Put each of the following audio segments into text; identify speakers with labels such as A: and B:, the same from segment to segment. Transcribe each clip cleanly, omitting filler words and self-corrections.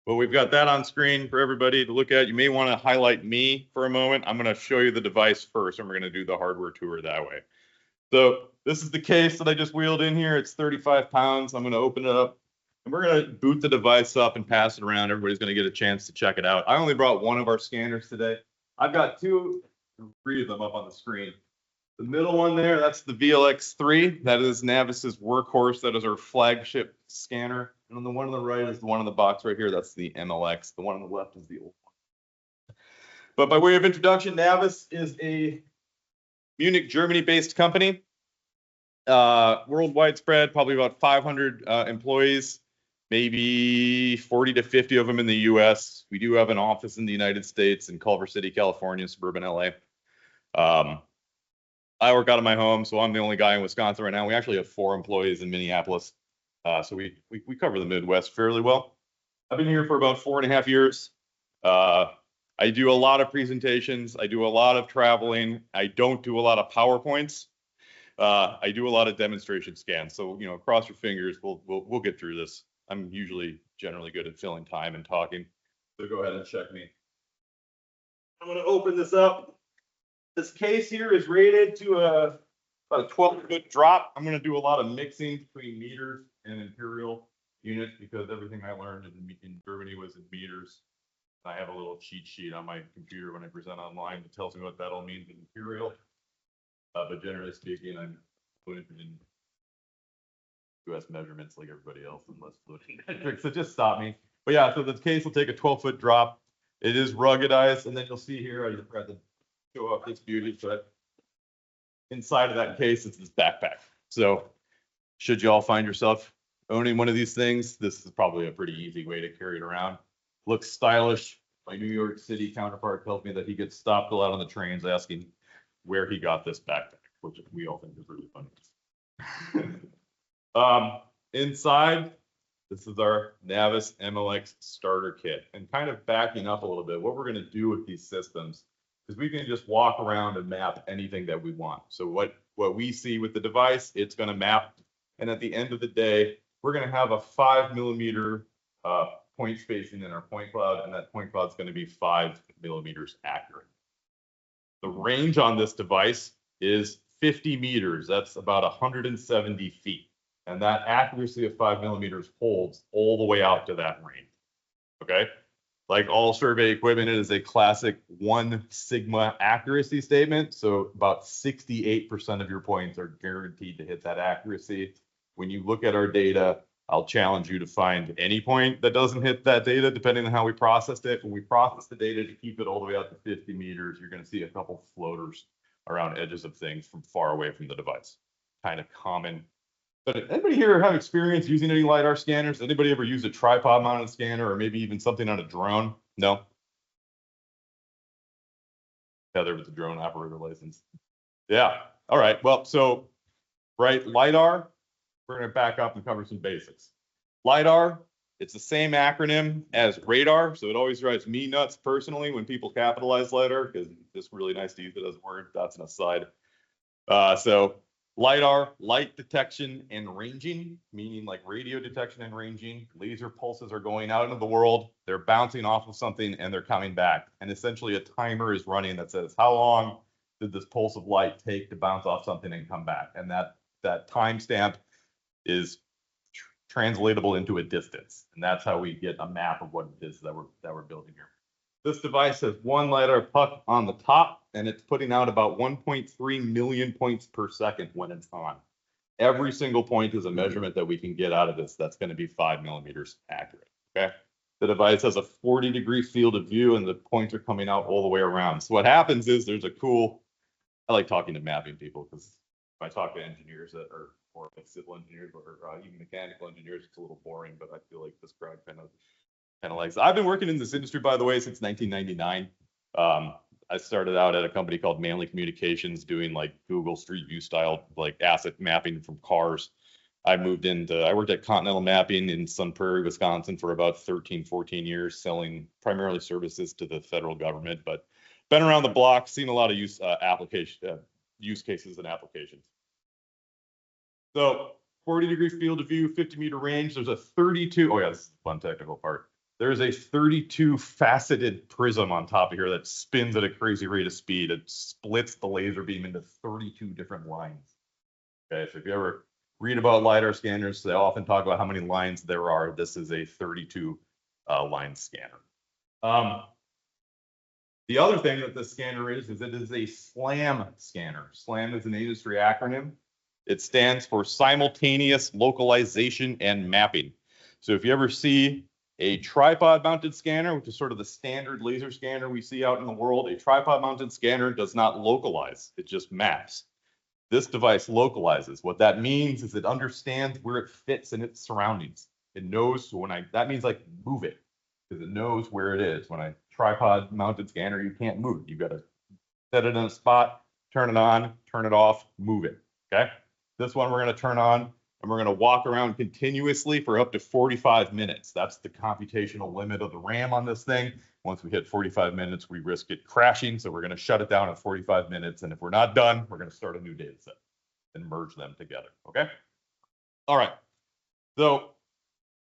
A: Well, we've got that on screen for everybody to look at. You may want to highlight me for a moment. I'm going to show you the device first, and we're going to do the hardware tour that way. So this is the case that I just wheeled in here. It's 35 pounds. I'm going to open it up, and we're going to boot the device up and pass it around. Everybody's going to get a chance to check it out. I only brought one of our scanners today. I've got three of them up on the screen. The middle one there, that's the VLX3. That is NavVis's workhorse. That is our flagship scanner. And the one on the right is the one in the box right here. That's the MLX. The one on the left is the old one. But by way of introduction, NavVis is a Munich, Germany-based company. Worldwide spread, probably about 500 employees, maybe 40 to 50 of them in the US. We do have an office in the United States in Culver City, California, suburban LA. I work out of my home, so I'm the only guy in Wisconsin right now. We actually have 4 employees in Minneapolis. So we cover the Midwest fairly well. I've been here for about 4.5 years. I do a lot of presentations. I do a lot of traveling. I don't do a lot of PowerPoints. I do a lot of demonstration scans. So, you know, cross your fingers. We'll get through this. I'm usually generally good at filling time and talking. So go ahead and check me. I'm going to open this up. This case here is rated to about a 12-foot drop. I'm going to do a lot of mixing between meters and imperial units because everything I learned in Germany was in meters. I have a little cheat sheet on my computer when I present online that tells me what that all means in imperial. But generally speaking, I'm fluent in US measurements like everybody else, unless fluent in metrics. So just stop me. But yeah, so this case will take a 12-foot drop. It is ruggedized, and then you'll see here, I just forgot to show off this beauty, but inside of that case, it's this backpack. So should you all find yourself owning one of these things, this is probably a pretty easy way to carry it around. Looks stylish. My New York City counterpart tells me that he gets stopped a lot on the trains asking where he got this backpack, which we all think is really funny. Inside, this is our NavVis MLX starter kit. And kind of backing up a little bit, what we're going to do with these systems is we can just walk around and map anything that we want. So what we see with the device, it's going to map. And at the end of the day, we're going to have a 5mm point spacing in our point cloud, and that point cloud is going to be 5mm accurate. The range on this device is 50 meters. That's about 170 feet. And that accuracy of 5mm holds all the way out to that range. Okay? Like all survey equipment, it is a classic 1 sigma accuracy statement. So about 68% of your points are guaranteed to hit that accuracy. When you look at our data, I'll challenge you to find any point that doesn't hit that data, depending on how we processed it. When we process the data to keep it all the way out to 50 meters, you're going to see a couple floaters around edges of things from far away from the device. Kind of common. But anybody here have experience using any LiDAR scanners? Anybody ever use a tripod mounted scanner or maybe even something on a drone? No? Heather with the drone operator license. Yeah. All right. Well, so, right, LiDAR, we're going to back up and cover some basics. LiDAR, it's the same acronym as radar. So it always drives me nuts personally when people capitalize LiDAR because it's just really nice to use it as a word. That's an aside. So LiDAR, light detection and ranging, meaning like radio detection and ranging. Laser pulses are going out into the world. They're bouncing off of something and they're coming back. And essentially a timer is running that says, how long did this pulse of light take to bounce off something and come back? And that timestamp is translatable into a distance. And that's how we get a map of what it is that we're building here. This device has one LiDAR puck on the top, and it's putting out about 1.3 million points per second when it's on. Every single point is a measurement that we can get out of this that's going to be 5mm accurate. Okay. The device has a 40-degree field of view, and the points are coming out all the way around. So what happens is there's a cool. I like talking to mapping people because if I talk to engineers that are more like civil engineers or even mechanical engineers, it's a little boring. But I feel like this crowd kind of likes. I've been working in this industry, by the way, since 1999. I started out at a company called Manley Communications doing like Google Street View style like asset mapping from cars. I worked at Continental Mapping in Sun Prairie, Wisconsin for about 13, 14 years, selling primarily services to the federal government, but been around the block, seen a lot of use cases and applications. So 40-degree field of view, 50-meter range. There's a 32, oh yeah, this is the fun technical part. there's a 32 faceted prism on top of here that spins at a crazy rate of speed. It splits the laser beam into 32 different lines. Okay, so if you ever read about LiDAR scanners, they often talk about how many lines there are. This is a 32 line scanner. The other thing that this scanner is it is a SLAM scanner. SLAM is an industry acronym. It stands for Simultaneous Localization and Mapping. So if you ever see a tripod mounted scanner, which is sort of the standard laser scanner we see out in the world, a tripod mounted scanner does not localize, it just maps. This device localizes. What that means is it understands where it fits in its surroundings. It knows that means like move it, because it knows where it is. When I tripod mounted scanner, you can't move it. You've got to set it in a spot, turn it on, turn it off, move it. Okay. This one we're going to turn on and we're going to walk around continuously for up to 45 minutes. That's the computational limit of the RAM on this thing. Once we hit 45 minutes, we risk it crashing. So we're going to shut it down at 45 minutes. And if we're not done, we're going to start a new data set and merge them together. Okay. All right. So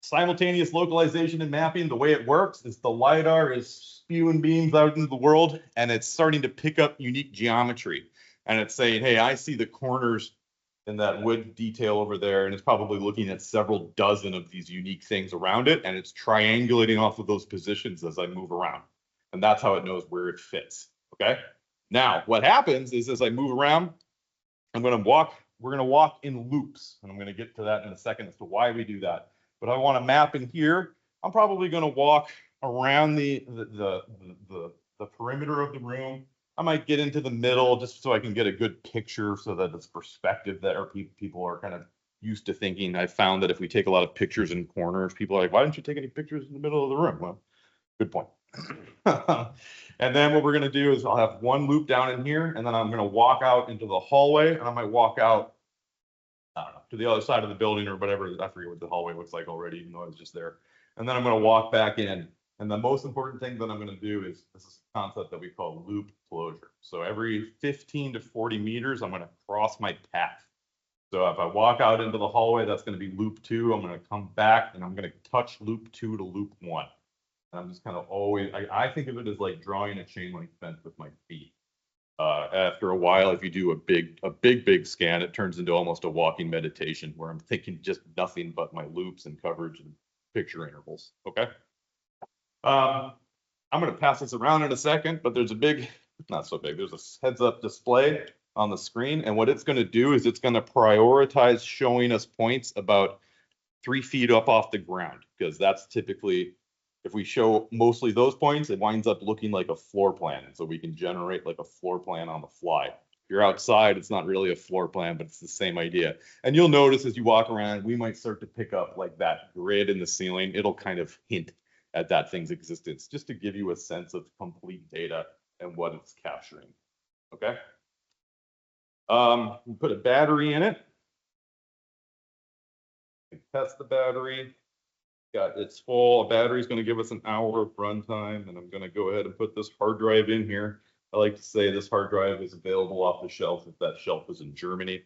A: simultaneous localization and mapping, the way it works is the LiDAR is spewing beams out into the world and it's starting to pick up unique geometry. And it's saying, hey, I see the corners in that wood detail over there, and it's probably looking at several dozen of these unique things around it, and it's triangulating off of those positions as I move around. And that's how it knows where it fits. Okay. Now, what happens is as I move around, we're going to walk in loops, and I'm going to get to that in a second as to why we do that. But I want to map in here. I'm probably going to walk around the perimeter of the room. I might get into the middle just so I can get a good picture so that it's perspective that people are kind of used to thinking. I found that if we take a lot of pictures in corners, people are like, why didn't you take any pictures in the middle of the room? Well, good point. And then what we're going to do is I'll have one loop down in here, and then I'm going to walk out into the hallway, and I might walk out, I don't know, to the other side of the building or whatever. I forget what the hallway looks like already, even though I was just there. And then I'm going to walk back in. And the most important thing that I'm going to do is this is a concept that we call loop closure. So every 15 to 40 meters, I'm going to cross my path. So if I walk out into the hallway, that's going to be loop 2. I'm going to come back and I'm going to touch loop 2 to loop 1. And I'm just kind of always, I think of it as like drawing a chain link fence with my feet. After a while, if you do a big scan, it turns into almost a walking meditation where I'm thinking just nothing but my loops and coverage and picture intervals. Okay. I'm going to pass this around in a second, but there's a big, not so big, there's a heads up display on the screen. And what it's going to do is it's going to prioritize showing us points about 3 feet up off the ground, because that's typically, if we show mostly those points, it winds up looking like a floor plan. And so we can generate like a floor plan on the fly. If you're outside, it's not really a floor plan, but it's the same idea. And you'll notice as you walk around, we might start to pick up like that grid in the ceiling. It'll kind of hint at that thing's existence, just to give you a sense of complete data and what it's capturing. Okay. We put a battery in it. Test the battery. Got it's full. A battery is going to give us an hour of runtime, and I'm going to go ahead and put this hard drive in here. I like to say this hard drive is available off the shelf if that shelf is in Germany.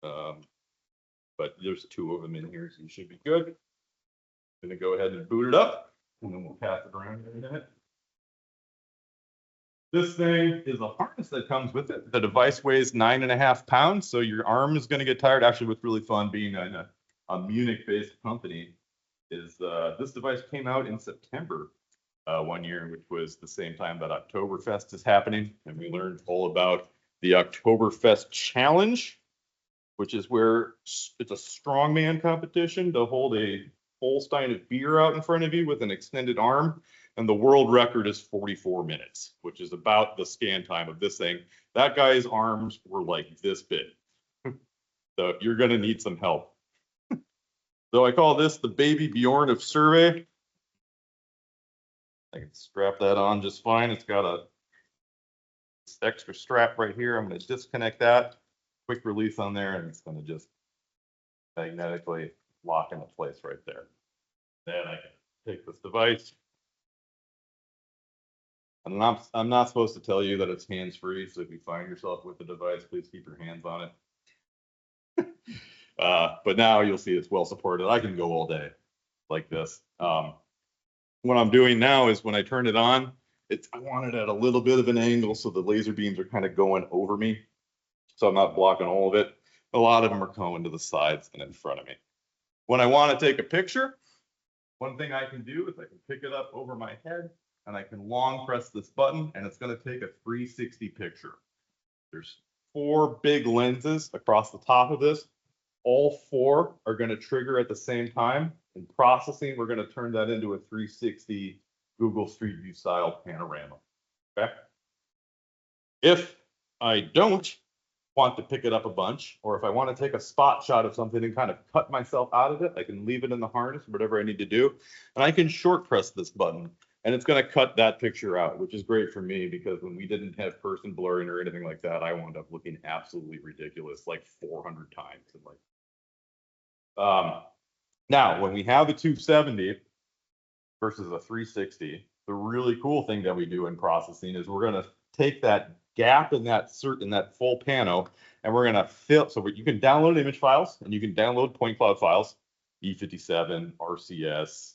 A: But there's 2 of them in here, so you should be good. I'm going to go ahead and boot it up, and then we'll pass it around in a minute. This thing is a harness that comes with it. The device weighs 9.5 pounds, so your arm is going to get tired. Actually, what's really fun being a Munich-based company is this device came out in September one year, which was the same time that Oktoberfest is happening. And we learned all about the Oktoberfest Challenge, which is where it's a strongman competition to hold a full stein of beer out in front of you with an extended arm. And the world record is 44 minutes, which is about the scan time of this thing. That guy's arms were like this big. So you're going to need some help. So I call this the baby Bjorn of survey. I can strap that on just fine. It's got a extra strap right here. I'm going to disconnect that. Quick release on there, and it's going to just magnetically lock into place right there. Then I can take this device. I'm not supposed to tell you that it's hands-free, so if you find yourself with the device, please keep your hands on it. But now you'll see it's well supported. I can go all day like this. what I'm doing now is when I turn it on, I want it at a little bit of an angle so the laser beams are kind of going over me. So I'm not blocking all of it. A lot of them are going to the sides and in front of me. When I want to take a picture, one thing I can do is I can pick it up over my head and I can long press this button and it's going to take a 360 picture. There's 4 big lenses across the top of this. All 4 are going to trigger at the same time. In processing, we're going to turn that into a 360 Google Street View style panorama. Okay. If I don't want to pick it up a bunch, or if I want to take a spot shot of something and kind of cut myself out of it, I can leave it in the harness, whatever I need to do, and I can short press this button, and it's going to cut that picture out, which is great for me because when we didn't have person blurring or anything like that, I wound up looking absolutely ridiculous, like 400 times. And now, when we have a 270 versus a 360, the really cool thing that we do in processing is we're going to take that gap in that full pano, and we're going to fill. So you can download image files and you can download point cloud files, E57, RCS,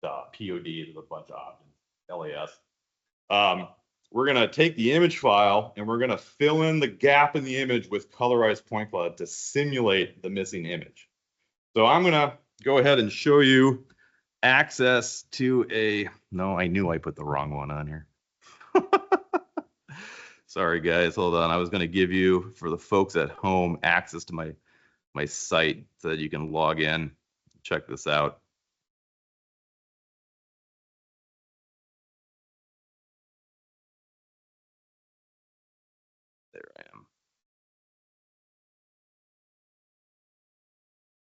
A: POD, there's a bunch of options, LAS. We're going to take the image file and we're going to fill in the gap in the image with colorized point cloud to simulate the missing image. So I'm going to go ahead and show you access to no, I knew I put the wrong one on here. Sorry guys, hold on. I was going to give you, for the folks at home, access to my site so that you can log in, check this out. There I am.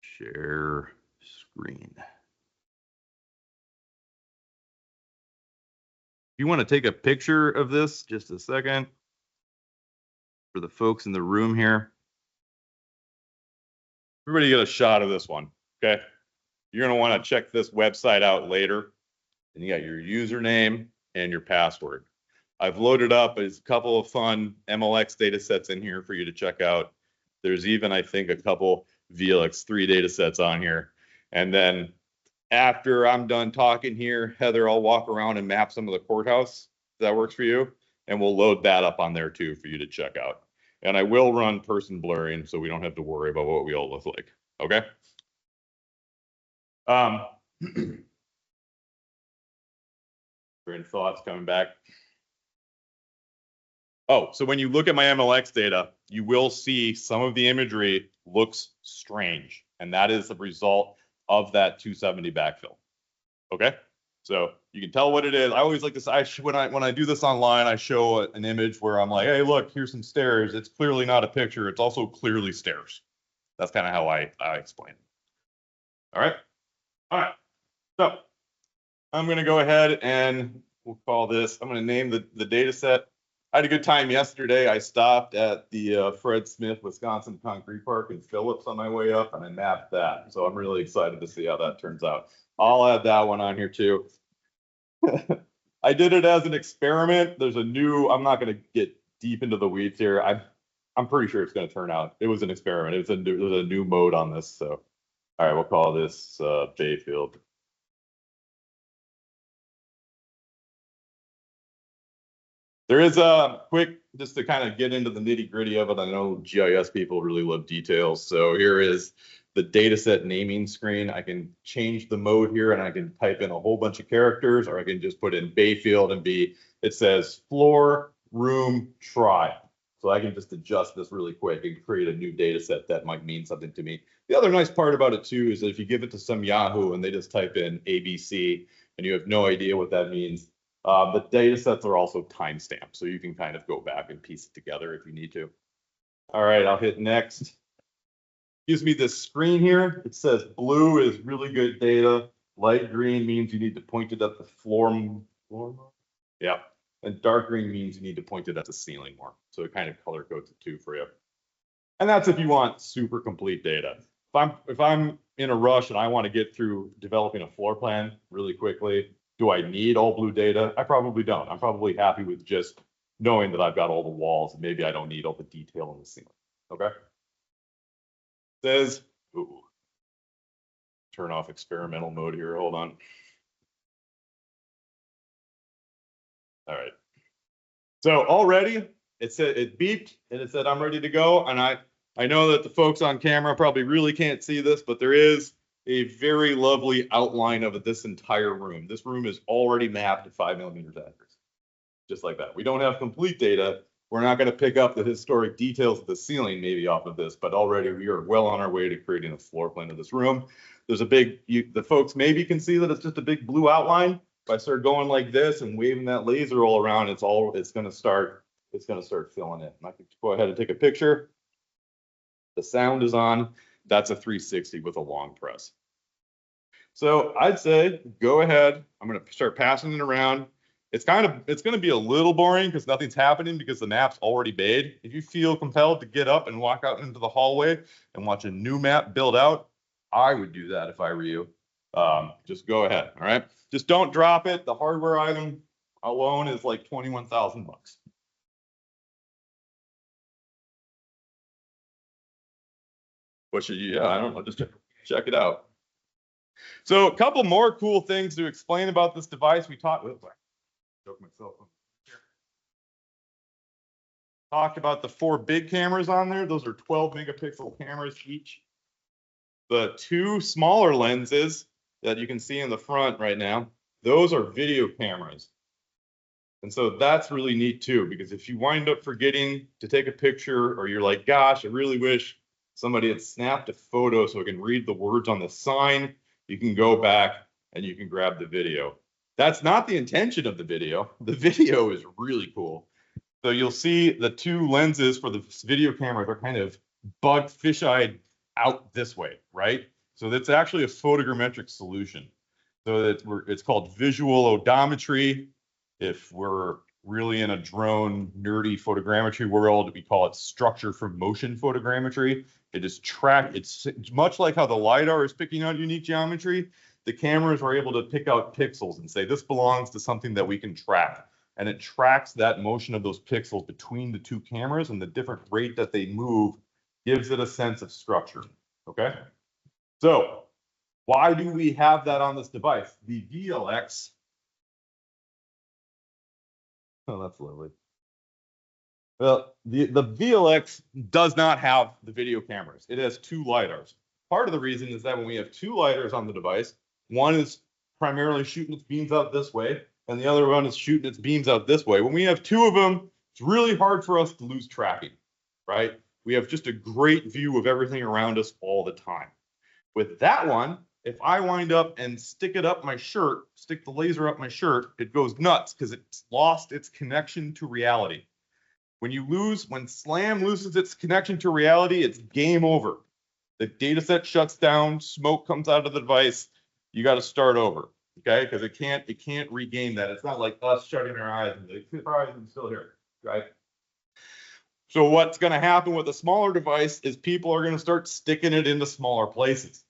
A: Share screen. If you want to take a picture of this, just a second, for the folks in the room here. Everybody get a shot of this one, okay? You're going to want to check this website out later. And you got your username and your password. I've loaded up a couple of fun MLX data sets in here for you to check out. There's even, I think, a couple VLX3 data sets on here. And then after I'm done talking here, Heather, I'll walk around and map some of the courthouse. If that works for you. And we'll load that up on there too for you to check out. And I will run person blurring so we don't have to worry about what we all look like. Okay? Any thoughts coming back? Oh, so when you look at my MLX data, you will see some of the imagery looks strange, and that is the result of that 270 backfill. Okay, so you can tell what it is. I always like this. When I do this online, I show an image where I'm like, hey, look, here's some stairs. It's clearly not a picture. It's also clearly stairs. That's kind of how I explain it. All right. So I'm going to go ahead and we'll call this. I'm going to name the data set. I had a good time yesterday. I stopped at the Fred Smith, Wisconsin Concrete Park in Phillips on my way up, and I mapped that. So I'm really excited to see how that turns out. I'll add that one on here too. I did it as an experiment. There's a new, I'm not going to get deep into the weeds here. I'm pretty sure it's going to turn out. It was an experiment. It was a new mode on this. So, all right, we'll call this Bayfield. There is a quick, just to kind of get into the nitty gritty of it. I know GIS people really love details. So here is the dataset naming screen. I can change the mode here and I can type in a whole bunch of characters, or I can just put in Bayfield and it says floor, room, try. So I can just adjust this really quick and create a new data set that might mean something to me. The other nice part about it too is that if you give it to some Yahoo and they just type in ABC and you have no idea what that means, the data sets are also timestamped, so you can kind of go back and piece it together if you need to. All right, I'll hit next. Gives me this screen here. It says blue is really good data. Light green means you need to point it at the floor. Yeah. And dark green means you need to point it at the ceiling more. So it kind of color codes it too for you. And that's if you want super complete data. If I'm in a rush and I want to get through developing a floor plan really quickly, do I need all blue data? I probably don't. I'm probably happy with just knowing that I've got all the walls and maybe I don't need all the detail on the ceiling. Okay. Says, ooh, turn off experimental mode here. Hold on. All right. So already it said, it beeped and it said, I'm ready to go. And I know that the folks on camera probably really can't see this, but there is a very lovely outline of this entire room. This room is already mapped at 5mm accuracy, just like that. We don't have complete data. We're not going to pick up the historic details of the ceiling maybe off of this, but already we are well on our way to creating a floor plan of this room. There's a big, the folks maybe can see that it's just a big blue outline. If I start going like this and waving that laser all around, it's going to start filling it. And I can go ahead and take a picture. The sound is on. That's a 360 with a long press. So I'd say go ahead. I'm going to start passing it around. It's going to be a little boring because nothing's happening because the map's already made. If you feel compelled to get up and walk out into the hallway and watch a new map build out, I would do that if I were you. Just go ahead. All right. Just don't drop it. The hardware item alone is like 21,000 bucks. What should you? Yeah, I don't know. Just check it out. So a couple more cool things to explain about this device. We talked. Talked about the 4 big cameras on there. Those are 12 megapixel cameras each. The 2 smaller lenses that you can see in the front right now, those are video cameras. And so that's really neat too, because if you wind up forgetting to take a picture or you're like, gosh, I really wish somebody had snapped a photo so I can read the words on the sign, you can go back and you can grab the video. That's not the intention of the video. The video is really cool. So you'll see the 2 lenses for the video cameras are kind of bugged, fish-eyed out this way, right? So that's actually a photogrammetric solution. So it's called visual odometry. If we're really in a drone nerdy photogrammetry world, we call it structure from motion photogrammetry. It is it's much like how the Lidar is picking out unique geometry. The cameras are able to pick out pixels and say, this belongs to something that we can track. And it tracks that motion of those pixels between the 2 cameras, and the different rate that they move gives it a sense of structure, okay? So why do we have that on this device? The VLX, oh, that's lovely. Well, the VLX does not have the video cameras. It has 2 LiDARs. Part of the reason is that when we have 2 LiDARs on the device, one is primarily shooting its beams out this way, and the other one is shooting its beams out this way. When we have 2 of them, it's really hard for us to lose tracking, right? We have just a great view of everything around us all the time. With that one, if I wind up and stick it up my shirt, stick the laser up my shirt, it goes nuts because it's lost its connection to reality. When SLAM loses its connection to reality, it's game over. The data set shuts down, smoke comes out of the device, you got to start over, okay? Because it can't regain that. It's not like us shutting our eyes and like, surprise, I'm still here, right? So what's going to happen with a smaller device is people are going to start sticking it into smaller places.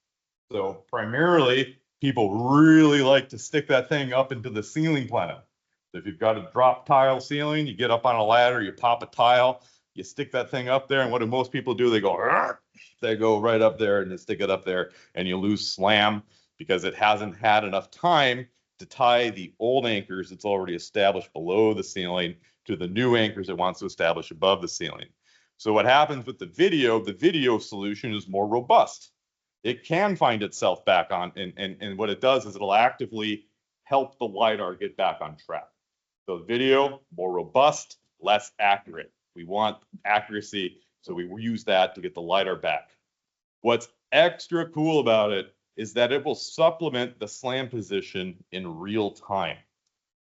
A: So primarily, people really like to stick that thing up into the ceiling plano. So if you've got a drop tile ceiling, you get up on a ladder, you pop a tile, you stick that thing up there, and what do most people do? They go right up there and they stick it up there, and you lose SLAM because it hasn't had enough time to tie the old anchors that's already established below the ceiling to the new anchors it wants to establish above the ceiling. So what happens with the video solution is more robust. It can find itself back on, and what it does is it'll actively help the LiDAR get back on track. So video, more robust, less accurate. We want accuracy, so we use that to get the LiDAR back. What's extra cool about it is that it will supplement the SLAM position in real time.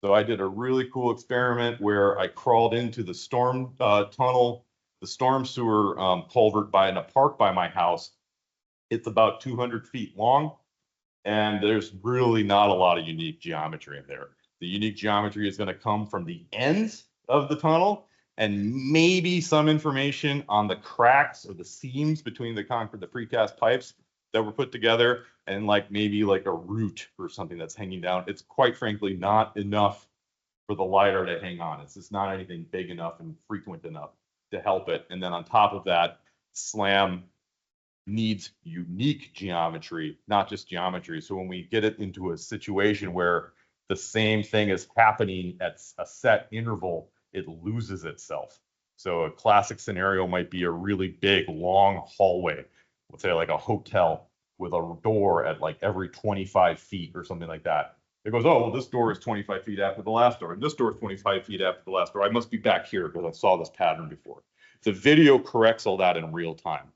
A: So I did a really cool experiment where I crawled into the storm tunnel, the storm sewer culvert in a park by my house. It's about 200 feet long, and there's really not a lot of unique geometry in there. The unique geometry is going to come from the ends of the tunnel and maybe some information on the cracks or the seams between the precast pipes that were put together, and maybe like a root or something that's hanging down. It's quite frankly not enough for the LiDAR to hang on. It's just not anything big enough and frequent enough to help it. And then on top of that, SLAM needs unique geometry, not just geometry. So when we get it into a situation where the same thing is happening at a set interval, it loses itself. So a classic scenario might be a really big, long hallway, let's say like a hotel with a door at like every 25 feet or something like that. It goes, oh, well, this door is 25 feet after the last door, and this door is 25 feet after the last door. I must be back here because I saw this pattern before. The video corrects all that in real time.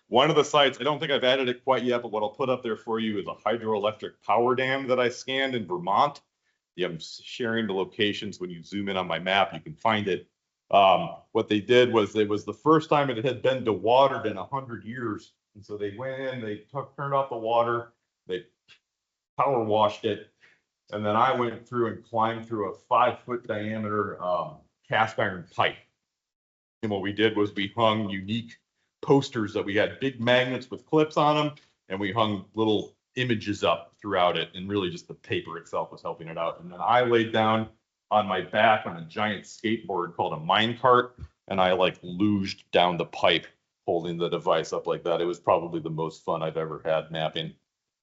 A: One of the sites, I don't think I've added it quite yet, but what I'll put up there for you is a hydroelectric power dam that I scanned in Vermont. Yeah, I'm sharing the locations. When you zoom in on my map, you can find it. What they did was, it was the first time it had been dewatered in 100 years. And so they went in, they turned off the water, they power washed it. And then I went through and climbed through a 5-foot diameter cast iron pipe. And what we did was we hung unique posters that we had big magnets with clips on them, and we hung little images up throughout it, and really just the paper itself was helping it out. And then I laid down on my back on a giant skateboard called a mine cart, and I like luged down the pipe holding the device up like that. It was probably the most fun I've ever had mapping.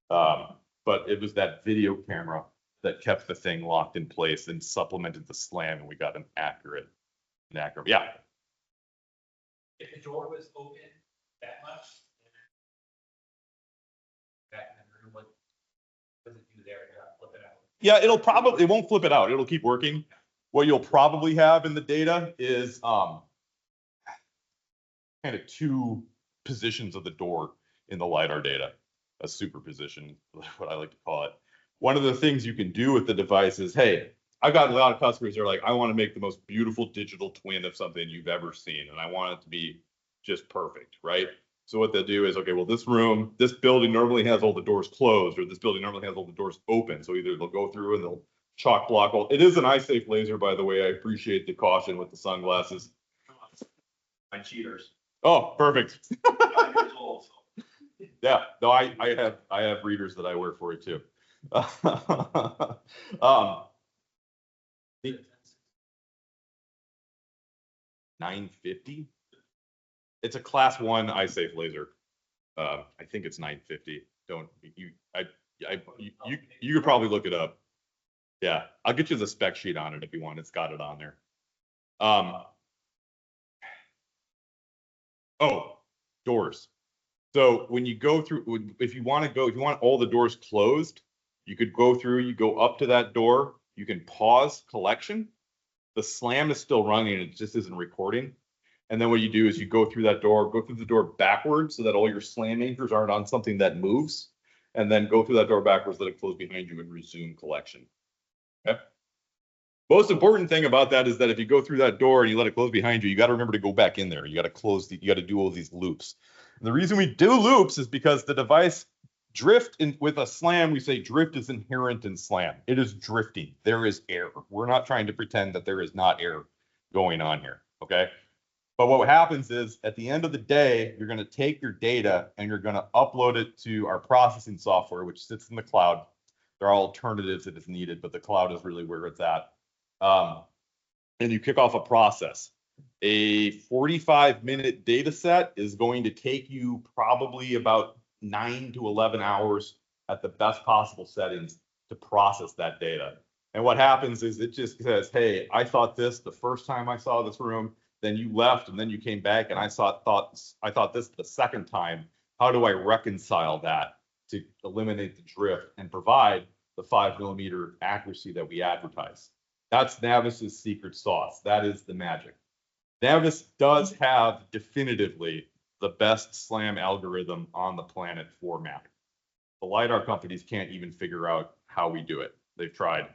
A: But it was that video camera that kept the thing locked in place and supplemented the slam, and we got an accurate. Yeah.
B: If the door was open that much, back in the room, what does it do there to flip it out?
A: Yeah, it won't flip it out. It'll keep working. What you'll probably have in the data is kind of two positions of the door in the LiDAR data, a superposition, what I like to call it. One of the things you can do with the device is, hey, I've got a lot of customers that are like, I want to make the most beautiful digital twin of something you've ever seen, and I want it to be just perfect, right? So what they'll do is, okay, well, this building normally has all the doors closed, or this building normally has all the doors open. So either they'll go through and they'll chalk block all. It is an eye safe laser, by the way. I appreciate the caution with the sunglasses.
B: My cheaters.
A: Oh, perfect.
B: 5 years old. So.
A: Yeah, no, I have readers that I wear for it too. 950. It's a class 1 eye safe laser. I think it's 950. You could probably look it up. Yeah, I'll get you the spec sheet on it if you want. It's got it on there. Oh, doors. So when you go through, if you want all the doors closed, you could go through, you go up to that door, you can pause collection. The slam is still running, it just isn't recording. And then what you do is you go through the door backwards so that all your slam anchors aren't on something that moves, and then go through that door backwards, let it close behind you, and resume collection. Okay. Most important thing about that is that if you go through that door and you let it close behind you, you got to remember to go back in there. You got to do all these loops. And the reason we do loops is because the device with a slam, we say drift is inherent in slam. It is drifting. There is air. We're not trying to pretend that there is not air going on here. Okay. But what happens is at the end of the day, you're going to take your data and you're going to upload it to our processing software, which sits in the cloud. There are alternatives if it's needed, but the cloud is really where it's at. And you kick off a process. A 45-minute data set is going to take you probably about 9 to 11 hours at the best possible settings to process that data. And what happens is it just says, hey, I thought this the first time I saw this room, then you left, and then you came back, and I thought this the second time. How do I reconcile that to eliminate the drift and provide the 5mm accuracy that we advertise? That's NavVis's secret sauce. That is the magic. NavVis does have definitively the best SLAM algorithm on the planet for mapping. The LiDAR companies can't even figure out how we do it. They've tried.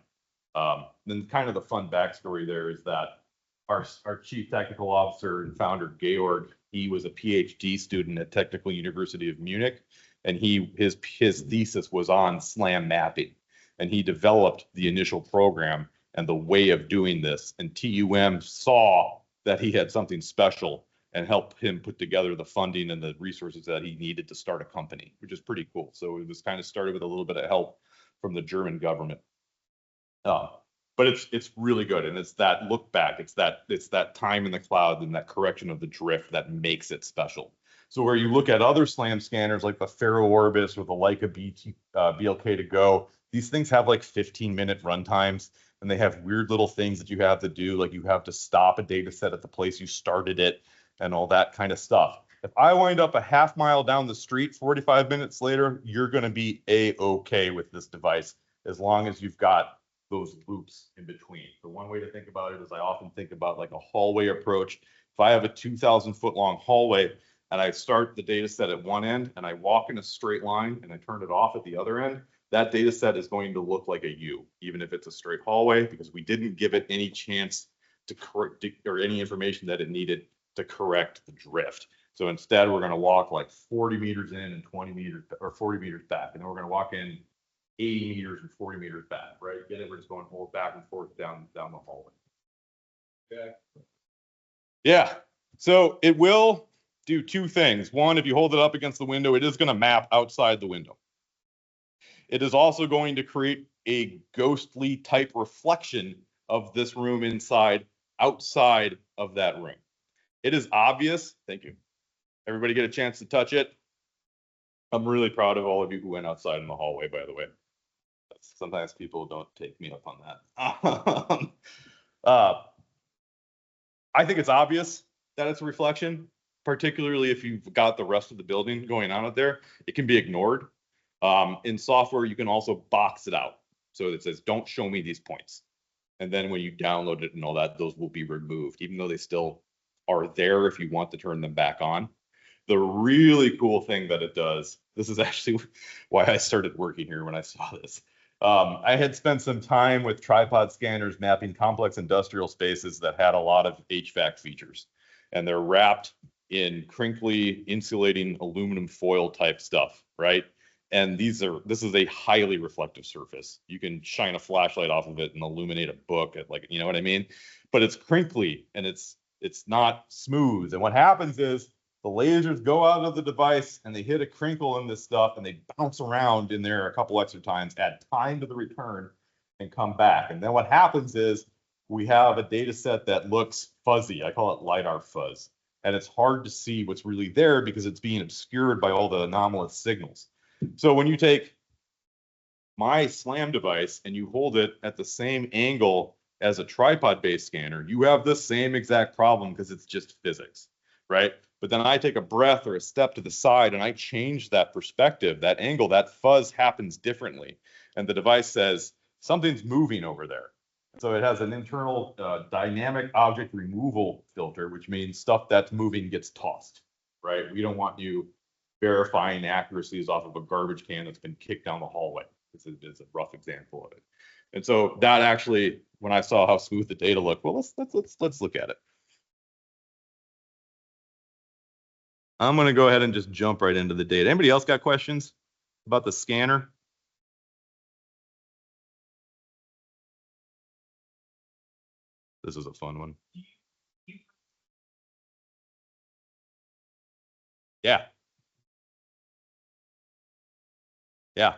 A: Then kind of the fun backstory there is that our chief technical officer and founder, Georg, he was a PhD student at Technical University of Munich, and his thesis was on SLAM mapping. And he developed the initial program and the way of doing this. And TUM saw that he had something special and helped him put together the funding and the resources that he needed to start a company, which is pretty cool. So it was kind of started with a little bit of help from the German government. But it's really good, and it's that look back, it's that time in the cloud and that correction of the drift that makes it special. So where you look at other SLAM scanners like the Ferro Orbis or the Leica BLK to Go, these things have like 15-minute run times, and they have weird little things that you have to do, like you have to stop a data set at the place you started it and all that kind of stuff. If I wind up a half mile down the street 45 minutes later, you're going to be A-okay with this device as long as you've got those loops in between. So one way to think about it is I often think about like a hallway approach. If I have a 2,000-foot long hallway and I start the data set at one end and I walk in a straight line and I turn it off at the other end, that data set is going to look like a U, even if it's a straight hallway, because we didn't give it any chance to correct or any information that it needed to correct the drift. So instead, we're going to walk like 40 meters in and 20 meters or 40 meters back. And then we're going to walk in 80 meters and 40 meters back, right? Get it? We're just going back and forth down the hallway. Okay. Yeah. So it will do two things. One, if you hold it up against the window, it is going to map outside the window. It is also going to create a ghostly type reflection of this room inside, outside of that room. It is obvious. Thank you. Everybody get a chance to touch it? I'm really proud of all of you who went outside in the hallway, by the way. Sometimes people don't take me up on that. I think it's obvious that it's a reflection, particularly if you've got the rest of the building going on out there. It can be ignored. In software, you can also box it out. So it says, don't show me these points. And then when you download it and all that, those will be removed, even though they still are there if you want to turn them back on. The really cool thing that it does, this is actually why I started working here when I saw this. I had spent some time with tripod scanners mapping complex industrial spaces that had a lot of HVAC features. And they're wrapped in crinkly, insulating aluminum foil type stuff, right? And this is a highly reflective surface. You can shine a flashlight off of it and illuminate a book at, like, you know what I mean? But it's crinkly and it's not smooth. And what happens is the lasers go out of the device and they hit a crinkle in this stuff and they bounce around in there a couple extra times, add time to the return, and come back. And then what happens is we have a data set that looks fuzzy. I call it Lidar fuzz. And it's hard to see what's really there because it's being obscured by all the anomalous signals. So when you take my SLAM device and you hold it at the same angle as a tripod-based scanner, you have the same exact problem because it's just physics, right? But then I take a breath or a step to the side and I change that perspective, that angle, that fuzz happens differently. And the device says, something's moving over there. So it has an internal dynamic object removal filter, which means stuff that's moving gets tossed, right? We don't want you verifying accuracies off of a garbage can that's been kicked down the hallway. It's a rough example of it. And so that actually, when I saw how smooth the data looked, well, let's look at it. I'm going to go ahead and just jump right into the data. Anybody else got questions about the scanner? This is a fun one. Yeah. Yeah.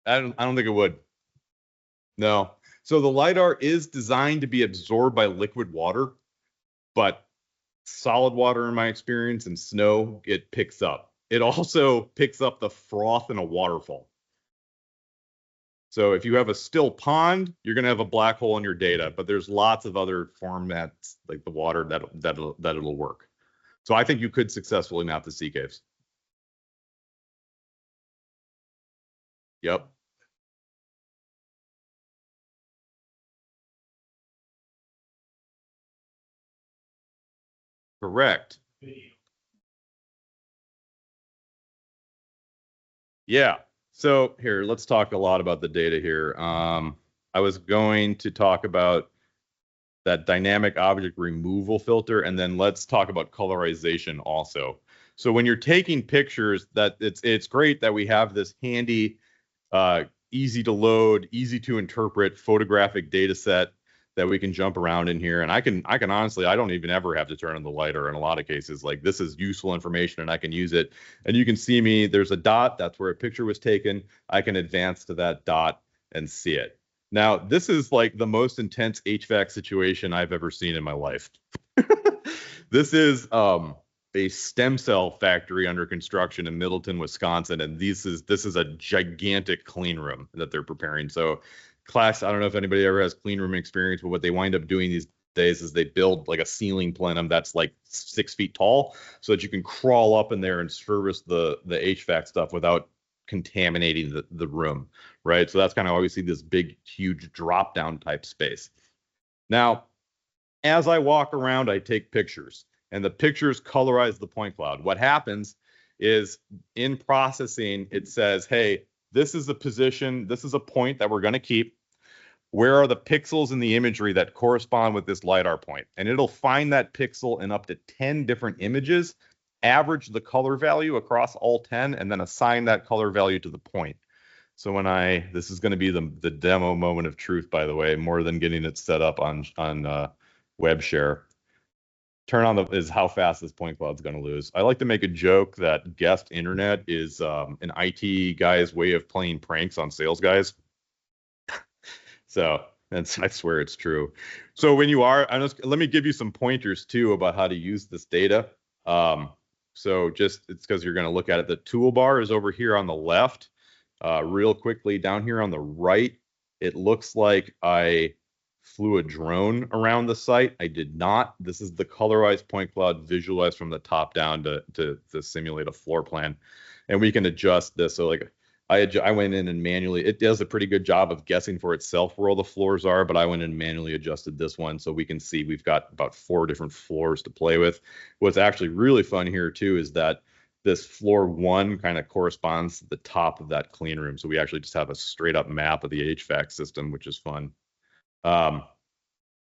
A: I don't think it would. No. So the LiDAR is designed to be absorbed by liquid water, but solid water, in my experience, and snow, it picks up. It also picks up the froth in a waterfall. So if you have a still pond, you're going to have a black hole in your data, but there's lots of other formats like the water that it'll work. So I think you could successfully map the sea caves. Yep. Correct. Yeah. So here, let's talk a lot about the data here. I was going to talk about that dynamic object removal filter, and then let's talk about colorization also. So when you're taking pictures, that it's great that we have this handy, easy to load, easy to interpret photographic data set that we can jump around in here. And I can honestly, I don't even ever have to turn on the lidar in a lot of cases. Like, this is useful information and I can use it. And you can see me, there's a dot, that's where a picture was taken. I can advance to that dot and see it. Now, this is like the most intense HVAC situation I've ever seen in my life. This is a stem cell factory under construction in Middleton, Wisconsin, and this is a gigantic clean room that they're preparing. So I don't know if anybody ever has clean room experience, but what they wind up doing these days is they build like a ceiling plenum that's like 6 feet tall so that you can crawl up in there and service the HVAC stuff without contaminating the room, right? So that's kind of obviously this big, huge drop down type space. Now, as I walk around, I take pictures, and the pictures colorize the point cloud. What happens is in processing, it says, hey, this is a position, this is a point that we're going to keep. Where are the pixels in the imagery that correspond with this LiDAR point? And it'll find that pixel in up to 10 different images, average the color value across all 10, and then assign that color value to the point. So this is going to be the demo moment of truth, by the way, more than getting it set up on web share. Turn on is how fast this point cloud's going to lose. I like to make a joke that guest internet is an IT guy's way of playing pranks on sales guys. So I swear it's true. So when you are, let me give you some pointers too about how to use this data. So it's because you're going to look at it. The toolbar is over here on the left. Real quickly down here on the right, it looks like I flew a drone around the site. I did not. This is the colorized point cloud visualized from the top down to simulate a floor plan. And we can adjust this. So like I went in and manually, it does a pretty good job of guessing for itself where all the floors are, but I went in and manually adjusted this one so we can see we've got about 4 different floors to play with. What's actually really fun here too is that this floor 1 kind of corresponds to the top of that clean room. So we actually just have a straight up map of the HVAC system, which is fun.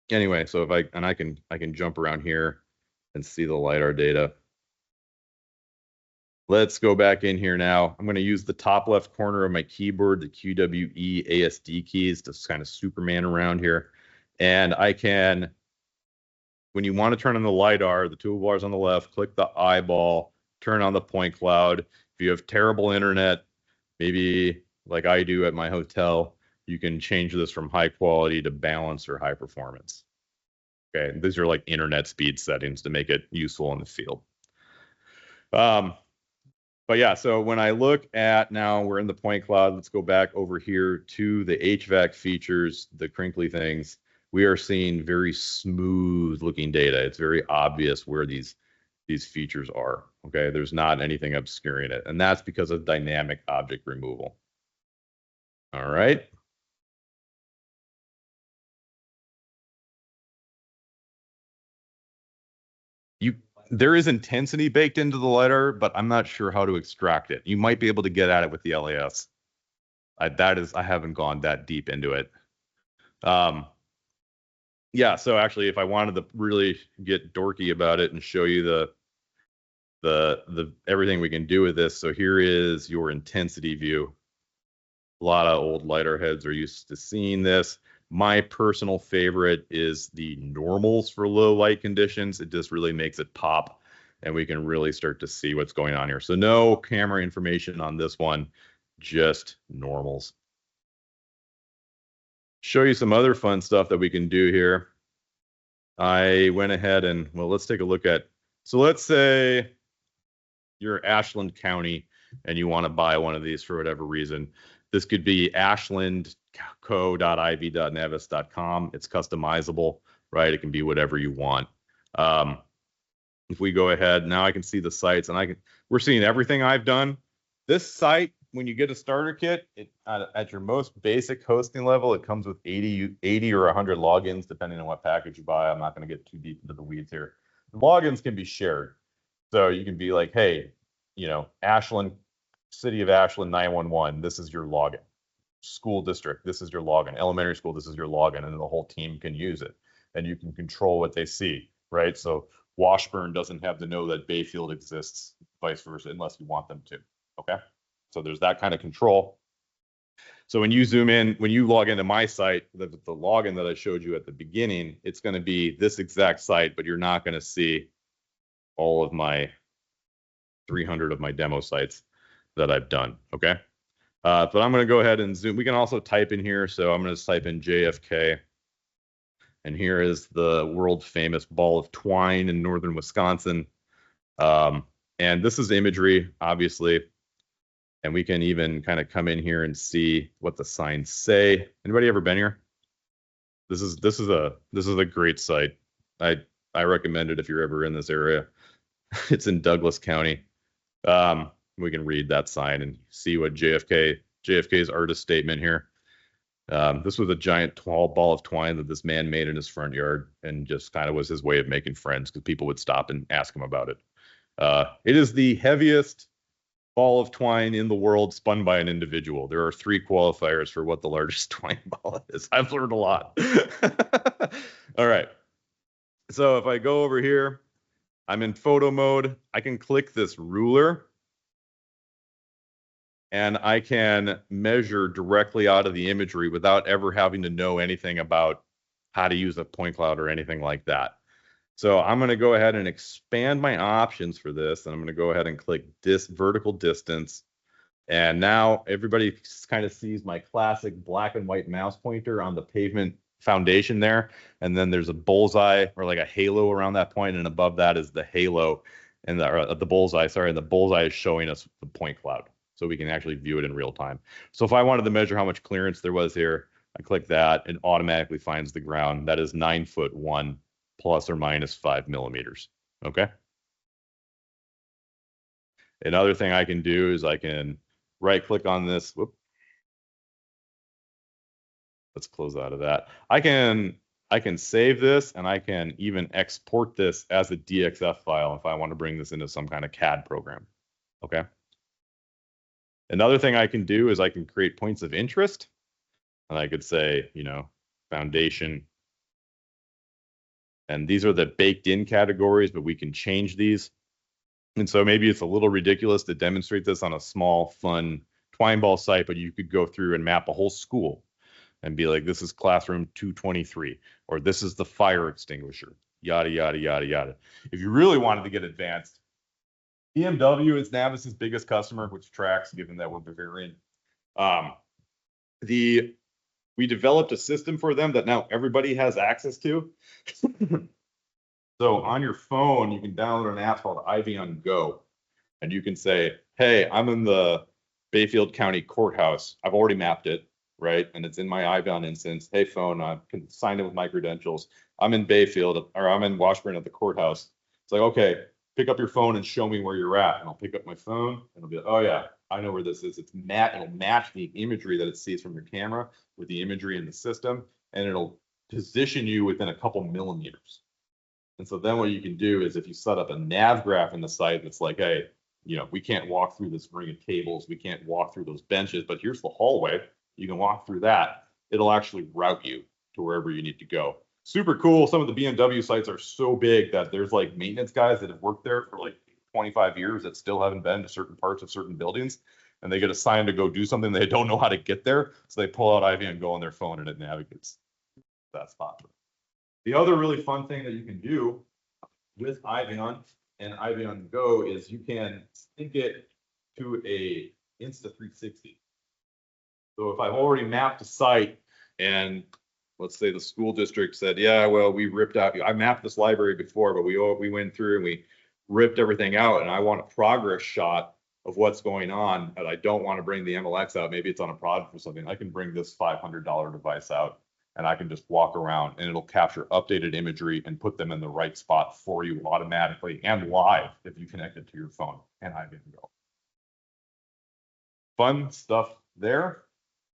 A: Anyway, so I can jump around here and see the LiDAR data. Let's go back in here now. I'm going to use the top left corner of my keyboard, the QWE ASD keys, to kind of Superman around here. And I can, when you want to turn on the LiDAR, the toolbar's on the left, click the eyeball, turn on the point cloud. If you have terrible internet, maybe like I do at my hotel, you can change this from high quality to balance or high performance. Okay, these are like internet speed settings to make it useful in the field. But yeah, so when I look at now, we're in the point cloud. Let's go back over here to the HVAC features, the crinkly things. We are seeing very smooth looking data. It's very obvious where these features are. Okay, there's not anything obscuring it, and that's because of dynamic object removal. All right. There is intensity baked into the LiDAR, but I'm not sure how to extract it. You might be able to get at it with the LAS. I haven't gone that deep into it. Yeah, so actually, if I wanted to really get dorky about it and show you the everything we can do with this, so here is your intensity view. A lot of old LiDAR heads are used to seeing this. My personal favorite is the normals for low light conditions. It just really makes it pop, and we can really start to see what's going on here. So no camera information on this one, just normals. Show you some other fun stuff that we can do here. I went ahead and, well, let's take a look at, so let's say you're Ashland County and you want to buy one of these for whatever reason. This could be ashlandco.iv.navis.com. It's customizable, right? It can be whatever you want. If we go ahead, now I can see the sites, and we're seeing everything I've done. This site, when you get a starter kit, at your most basic hosting level, it comes with 80 or 100 logins, depending on what package you buy. I'm not going to get too deep into the weeds here. The logins can be shared. So you can be like, hey, Ashland, City of Ashland 911, this is your login. School district, this is your login. Elementary school, this is your login, and the whole team can use it. And you can control what they see, right? So Washburn doesn't have to know that Bayfield exists, vice versa, unless you want them to, okay? So there's that kind of control. So when you zoom in, when you log into my site, the login that I showed you at the beginning, it's going to be this exact site, but you're not going to see all of my 300 of my demo sites that I've done. Okay. But I'm going to go ahead and zoom. We can also type in here. So I'm going to type in JFK. And here is the world famous ball of twine in northern Wisconsin. And this is imagery, obviously. And we can even kind of come in here and see what the signs say. Anybody ever been here? This is a great site. I recommend it if you're ever in this area. It's in Douglas County. We can read that sign and see what JFK's artist statement here. This was a giant tall ball of twine that this man made in his front yard, and just kind of was his way of making friends because people would stop and ask him about it. It is the heaviest ball of twine in the world spun by an individual. There are 3 qualifiers for what the largest twine ball is. I've learned a lot. All right. So if I go over here, I'm in photo mode. I can click this ruler and I can measure directly out of the imagery without ever having to know anything about how to use a point cloud or anything like that. So I'm going to go ahead and expand my options for this, and I'm going to go ahead and click this vertical distance. And now everybody kind of sees my classic black and white mouse pointer on the pavement foundation there. And then there's a bullseye or like a halo around that point, and above that is the halo and the bullseye. Sorry, and the bullseye is showing us the point cloud, so we can actually view it in real time. So if I wanted to measure how much clearance there was here, I click that, and automatically finds the ground. That is 9'1" plus or minus 5 millimeters. Okay. Another thing I can do is I can right click on this. Whoop. Let's close out of that. I can save this, and I can even export this as a DXF file if I want to bring this into some kind of CAD program. Okay. Another thing I can do is I can create points of interest, and I could say, foundation. And these are the baked in categories, but we can change these. And so maybe it's a little ridiculous to demonstrate this on a small, fun twine ball site, but you could go through and map a whole school and be like, this is classroom 223, or this is the fire extinguisher, yada, yada, yada, yada. If you really wanted to get advanced, BMW is NavVis's biggest customer, which tracks given that we're Bavarian. We developed a system for them that now everybody has access to. So on your phone, you can download an app called Ivion Go, and you can say, hey, I'm in the Bayfield County Courthouse. I've already mapped it, right? And it's in my Ivion instance. Hey, phone, I can sign in with my credentials. I'm in Bayfield, or I'm in Washburn at the courthouse. It's like, okay, pick up your phone and show me where you're at. And I'll pick up my phone, and it'll be like, oh yeah, I know where this is. It'll match the imagery that it sees from your camera with the imagery in the system, and it'll position you within a couple millimeters. And so then what you can do is if you set up a nav graph in the site that's like, hey, we can't walk through this ring of tables, we can't walk through those benches, but here's the hallway, you can walk through that. It'll actually route you to wherever you need to go. Super cool. Some of the BMW sites are so big that there's like maintenance guys that have worked there for like 25 years that still haven't been to certain parts of certain buildings, and they get assigned to go do something they don't know how to get there. So they pull out Ivion and go on their phone, and it navigates that spot. The other really fun thing that you can do with Ivion and Ivion Go is you can sync it to a Insta360. So if I've already mapped a site, and let's say the school district said, yeah, well, we ripped out, I mapped this library before, but we went through and we ripped everything out, and I want a progress shot of what's going on, and I don't want to bring the MLX out. Maybe it's on a project or something. I can bring this $500 device out, and I can just walk around, and it'll capture updated imagery and put them in the right spot for you automatically and live if you connect it to your phone and Ivion Go. Fun stuff there.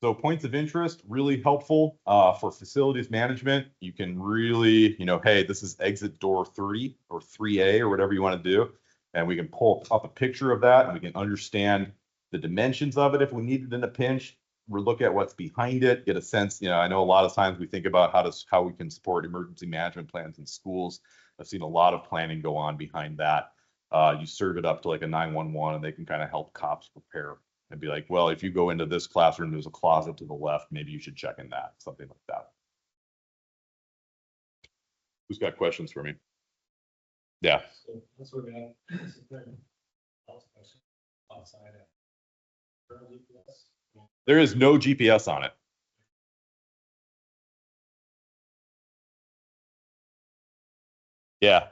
A: So points of interest, really helpful for facilities management. You can really, hey, this is exit door 3 or 3A or whatever you want to do. And we can pull up a picture of that, and we can understand the dimensions of it if we need it in a pinch. We'll look at what's behind it, get a sense. I know a lot of times we think about how we can support emergency management plans in schools. I've seen a lot of planning go on behind that. You serve it up to like a 911, and they can kind of help cops prepare I'd be like, well, if you go into this classroom, there's a closet to the left, maybe you should check in that, something like that. Who's got questions for me? Yeah.
B: So that's where we have. Outside of.
A: There is no GPS on it. Yeah.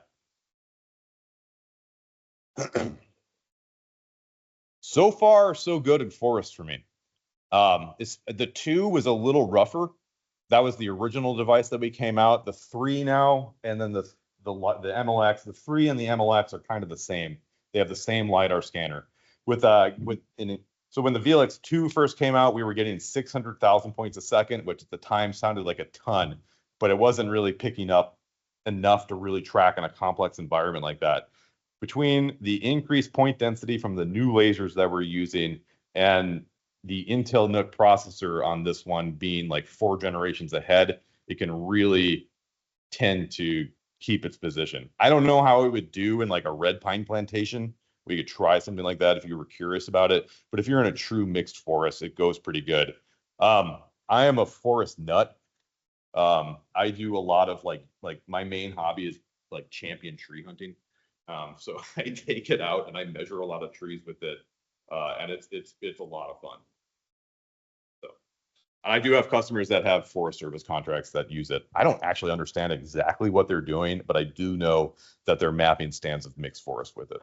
A: So far, so good in forest for me. The 2 was a little rougher. That was the original device that we came out. The 3 now, and then the MLX, the 3 and the MLX are kind of the same. They have the same LiDAR scanner. So when the VLX 2 first came out, we were getting 600,000 points a second, which at the time sounded like a ton, but it wasn't really picking up enough to really track in a complex environment like that. Between the increased point density from the new lasers that we're using and the Intel NUC processor on this one being like 4 generations ahead, it can really tend to keep its position. I don't know how it would do in like a red pine plantation. We could try something like that if you were curious about it. But if you're in a true mixed forest, it goes pretty good. I am a forest nut. I do a lot of like my main hobby is like champion tree hunting. So I take it out and I measure a lot of trees with it. And it's a lot of fun. So, and I do have customers that have Forest Service contracts that use it. I don't actually understand exactly what they're doing, but I do know that they're mapping stands of mixed forest with it.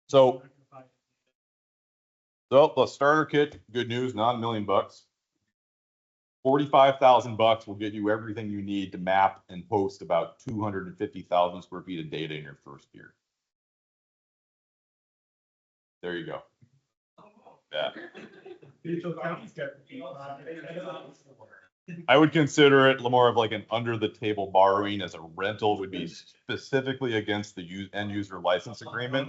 A: So the starter kit, good news, not $1 million. $45,000 will get you everything you need to map and post about 250,000 square feet of data in your first year. There you go. Yeah. I would consider it more of like an under the table borrowing, as a rental would be specifically against the end user license agreement.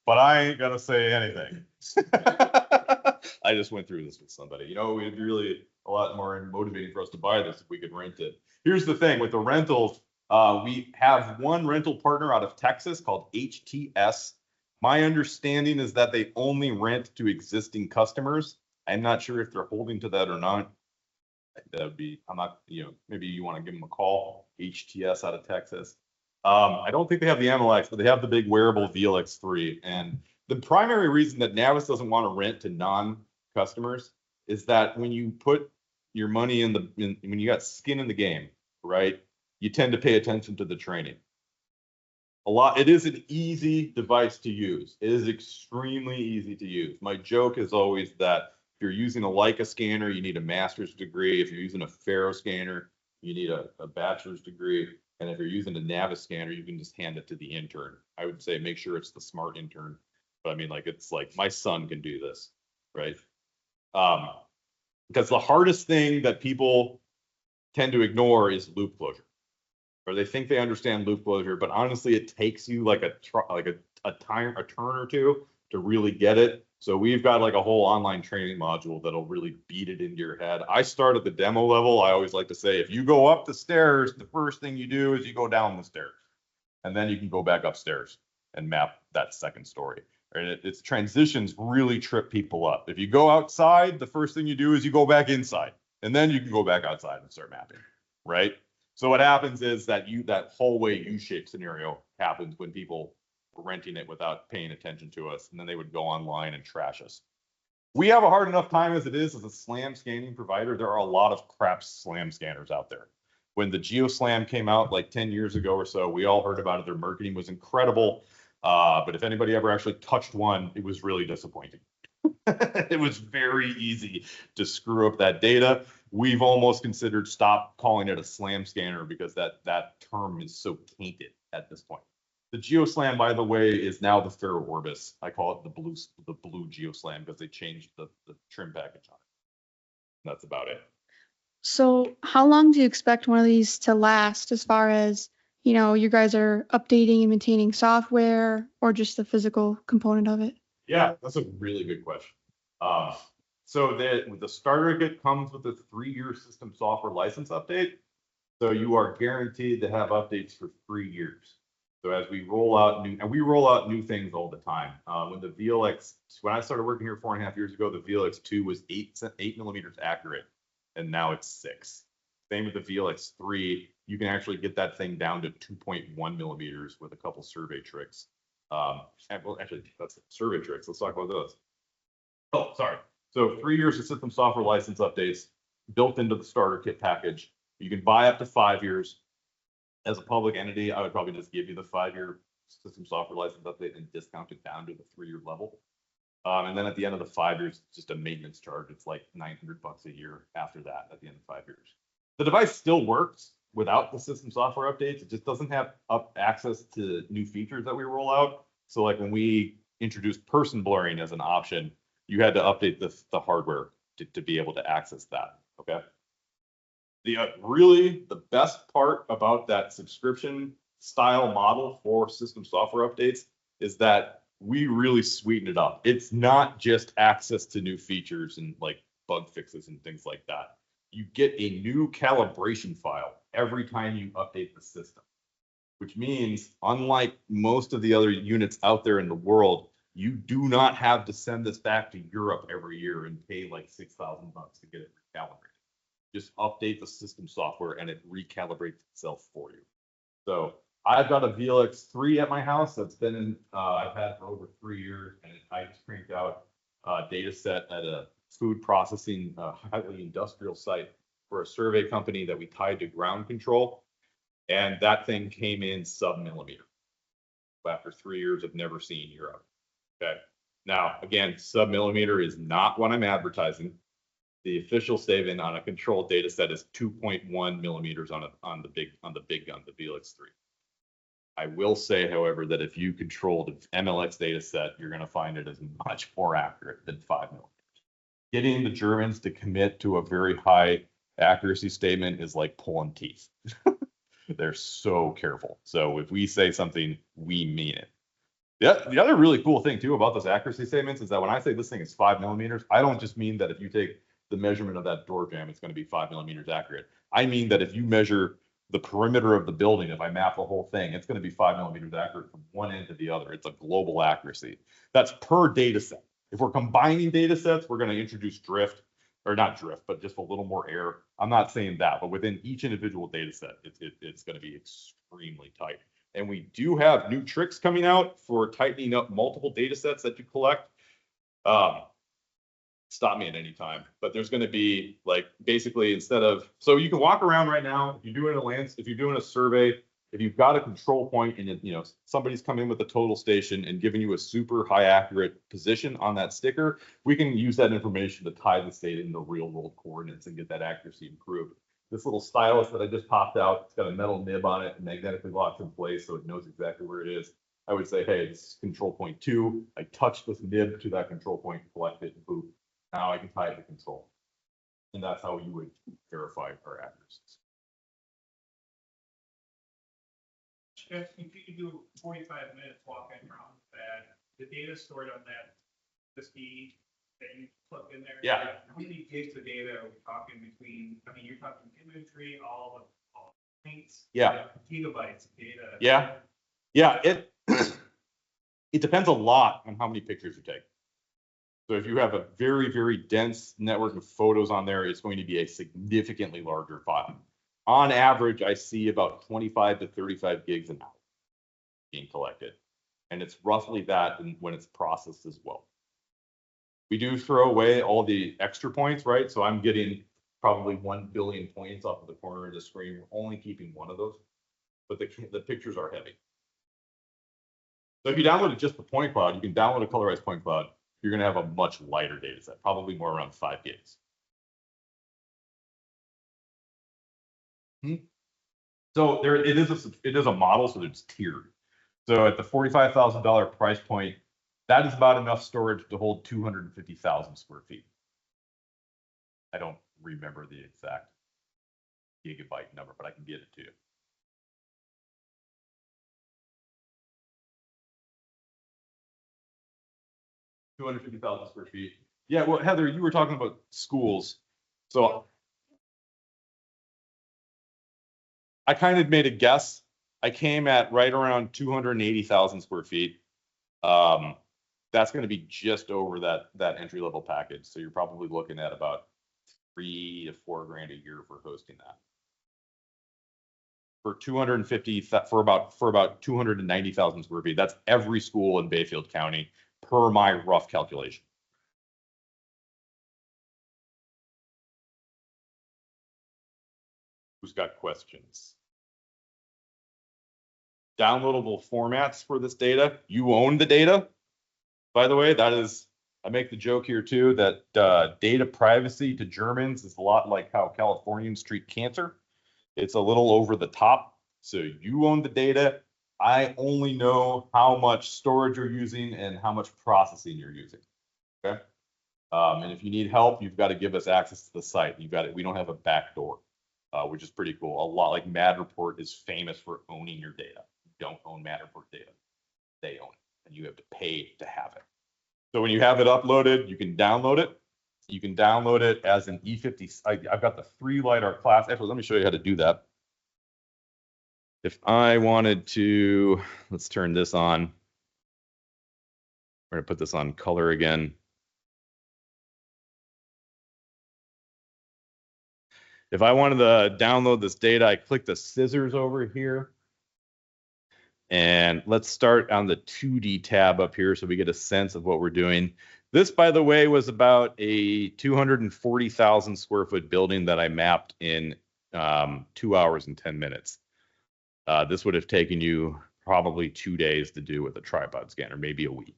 A: But I ain't gonna say anything. I just went through this with somebody. You know, it'd be really a lot more motivating for us to buy this if we could rent it. Here's the thing with the rentals. We have one rental partner out of Texas called HTS. My understanding is that they only rent to existing customers. I'm not sure if they're holding to that or not. That would be, I'm not, you know, maybe you want to give them a call, HTS out of Texas. I don't think they have the MLX, but they have the big wearable VLX3. And the primary reason that NavVis doesn't want to rent to non-customers is that when you put your money when you got skin in the game, right, you tend to pay attention to the training. It is an easy device to use. It is extremely easy to use. My joke is always that if you're using a Leica scanner, you need a master's degree. If you're using a Faro scanner, you need a bachelor's degree. And if you're using a NavVis scanner, you can just hand it to the intern. I would say make sure it's the smart intern. But I mean, like, it's like my son can do this, right? Because the hardest thing that people tend to ignore is loop closure. Or they think they understand loop closure, but honestly, it takes you like a turn or two to really get it. So we've got like a whole online training module that'll really beat it into your head. I start at the demo level. I always like to say, if you go up the stairs, the first thing you do is you go down the stairs, and then you can go back upstairs and map that second story. And its transitions really trip people up. If you go outside, the first thing you do is you go back inside, and then you can go back outside and start mapping, right? So what happens is that hallway U-shaped scenario happens when people were renting it without paying attention to us, and then they would go online and trash us. We have a hard enough time as it is as a SLAM scanning provider. There are a lot of crap SLAM scanners out there. When the GeoSLAM came out like 10 years ago or so, we all heard about it. Their marketing was incredible. But if anybody ever actually touched one, it was really disappointing. It was very easy to screw up that data. We've almost considered stop calling it a SLAM scanner because that term is so tainted at this point. The GeoSLAM, by the way, is now the Faro Orbis. I call it the blue GeoSLAM because they changed the trim package on it. That's about it.
C: So how long do you expect one of these to last, as far as, you know, you guys are updating and maintaining software, or just the physical component of it?
A: Yeah, that's a really good question. So the starter kit comes with a 3-year system software license update. So you are guaranteed to have updates for 3 years. So as we roll out we roll out new things all the time. When I started working here 4.5 years ago, the VLX2 was 8 millimeters accurate, and now it's 6. Same with the VLX3. You can actually get that thing down to 2.1 millimeters with a couple survey tricks. Well, actually, that's survey tricks. Let's talk about those. Oh, sorry. So 3 years of system software license updates built into the starter kit package. You can buy up to 5 years. As a public entity, I would probably just give you the 5-year system software license update and discount it down to the 3-year level. And then at the end of the 5 years, it's just a maintenance charge. It's like $900 a year after that at the end of 5 years. The device still works without the system software updates. It just doesn't have access to new features that we roll out. So like when we introduced person blurring as an option, you had to update the hardware to be able to access that, okay? The best part about that subscription style model for system software updates is that we really sweeten it up. It's not just access to new features and like bug fixes and things like that. You get a new calibration file every time you update the system, which means unlike most of the other units out there in the world, you do not have to send this back to Europe every year and pay like $6,000 to get it recalibrated. Just update the system software and it recalibrates itself for you. So I've got a VLX3 at my house that's been I've had for over 3 years, and I just cranked out a data set at a food processing, highly industrial site for a survey company that we tied to ground control. And that thing came in sub-millimeter after 3 years of never seeing Europe. Okay. Now, again, sub-millimeter is not what I'm advertising. The official statement on a controlled data set is 2.1 millimeters on the big gun, the VLX3. I will say, however, that if you control the MLX data set, you're going to find it as much more accurate than 5 millimeters. Getting the Germans to commit to a very high accuracy statement is like pulling teeth. They're so careful. So if we say something, we mean it. The other really cool thing too about those accuracy statements is that when I say this thing is 5 millimeters, I don't just mean that if you take the measurement of that door jamb, it's going to be 5 millimeters accurate. I mean that if you measure the perimeter of the building, if I map the whole thing, it's going to be 5 millimeters accurate from one end to the other. It's a global accuracy. That's per data set. If we're combining data sets, we're going to introduce drift, or not drift, but just a little more error. I'm not saying that, but within each individual data set, it's going to be extremely tight. And we do have new tricks coming out for tightening up multiple data sets that you collect. Stop me at any time, but there's going to be like basically instead of, so you can walk around right now, if you're doing a survey, if you've got a control point and somebody's come in with a total station and giving you a super high accurate position on that sticker, we can use that information to tie the state into real world coordinates and get that accuracy improved. This little stylus that I just popped out, it's got a metal nib on it and magnetically locks in place so it knows exactly where it is. I would say, hey, this is control point 2. I touch this nib to that control point, collect it, and boom. Now I can tie it to control. And that's how you would verify our accuracies.
D: If you could do 45 minutes walking around that, the data stored on that, the speed that you plug in there.
A: Yeah.
D: How many gigs of data are we talking between? I mean, you're talking imagery, all the points.
A: Yeah.
D: Gigabytes of data.
A: Yeah. Yeah. It depends a lot on how many pictures you take. So if you have a very, very dense network of photos on there, it's going to be a significantly larger file. On average, I see about 25 to 35 gigs an hour being collected. And it's roughly that when it's processed as well. We do throw away all the extra points, right? So I'm getting probably 1 billion points off of the corner of the screen. We're only keeping one of those, but the pictures are heavy. So if you downloaded just the point cloud, you can download a colorized point cloud. You're going to have a much lighter data set, probably more around 5 gigs. So it is a model, so it's tiered. So at the $45,000 price point, that is about enough storage to hold 250,000 square feet. I don't remember the exact gigabyte number, but I can get it to you. 250,000 square feet. Yeah, well, Heather, you were talking about schools. So I kind of made a guess. I came at right around 280,000 square feet. That's going to be just over that entry level package. So you're probably looking at about $3 to $4 grand a year for hosting that. For 250 for about 290,000 square feet. That's every school in Bayfield County per my rough calculation. Who's got questions? Downloadable formats for this data. You own the data. By the way, that is, I make the joke here too, that data privacy to Germans is a lot like how Californians treat cancer. It's a little over the top. So you own the data. I only know how much storage you're using and how much processing you're using. Okay. And if you need help, you've got to give us access to the site. You've got it. We don't have a back door, which is pretty cool. A lot like Matterport is famous for owning your data. You don't own Matterport data. They own it, and you have to pay to have it. So when you have it uploaded, you can download it. You can download it as an E50. I've got the 3 LiDAR class. Actually, let me show you how to do that. If I wanted to, let's turn this on. We're going to put this on color again. If I wanted to download this data, I click the scissors over here. And let's start on the 2D tab up here so we get a sense of what we're doing. This, by the way, was about a 240,000 square foot building that I mapped in 2 hours and 10 minutes. This would have taken you probably 2 days to do with a tripod scanner, maybe a week.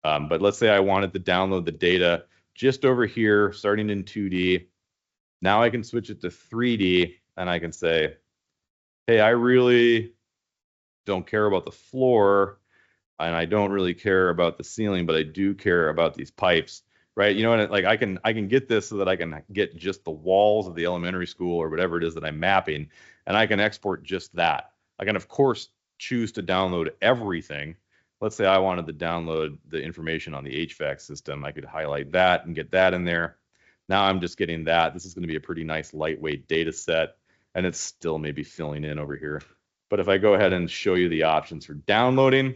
A: But let's say I wanted to download the data just over here, starting in 2D. Now I can switch it to 3D and I can say, hey, I really don't care about the floor and I don't really care about the ceiling, but I do care about these pipes, right? You know what, like I can get this so that I can get just the walls of the elementary school or whatever it is that I'm mapping, and I can export just that. I can, of course, choose to download everything. Let's say I wanted to download the information on the HVAC system. I could highlight that and get that in there. Now I'm just getting that. This is going to be a pretty nice lightweight data set, and it's still maybe filling in over here. But if I go ahead and show you the options for downloading,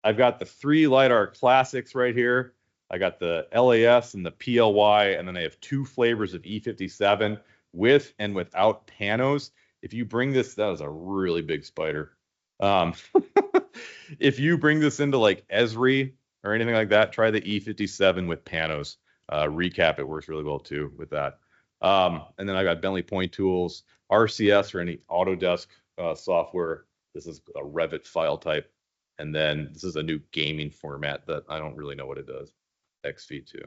A: I've got the 3 LiDAR classics right here. I got the LAS and the PLY, and then I have 2 flavors of E57 with and without panos. If you bring this, that was a really big spider. If you bring this into like Esri or anything like that, try the E57 with panos. Recap, it works really well too with that. And then I got Bentley Point Tools, RCS or any Autodesk software. This is a Revit file type. And then this is a new gaming format that I don't really know what it does, XV2.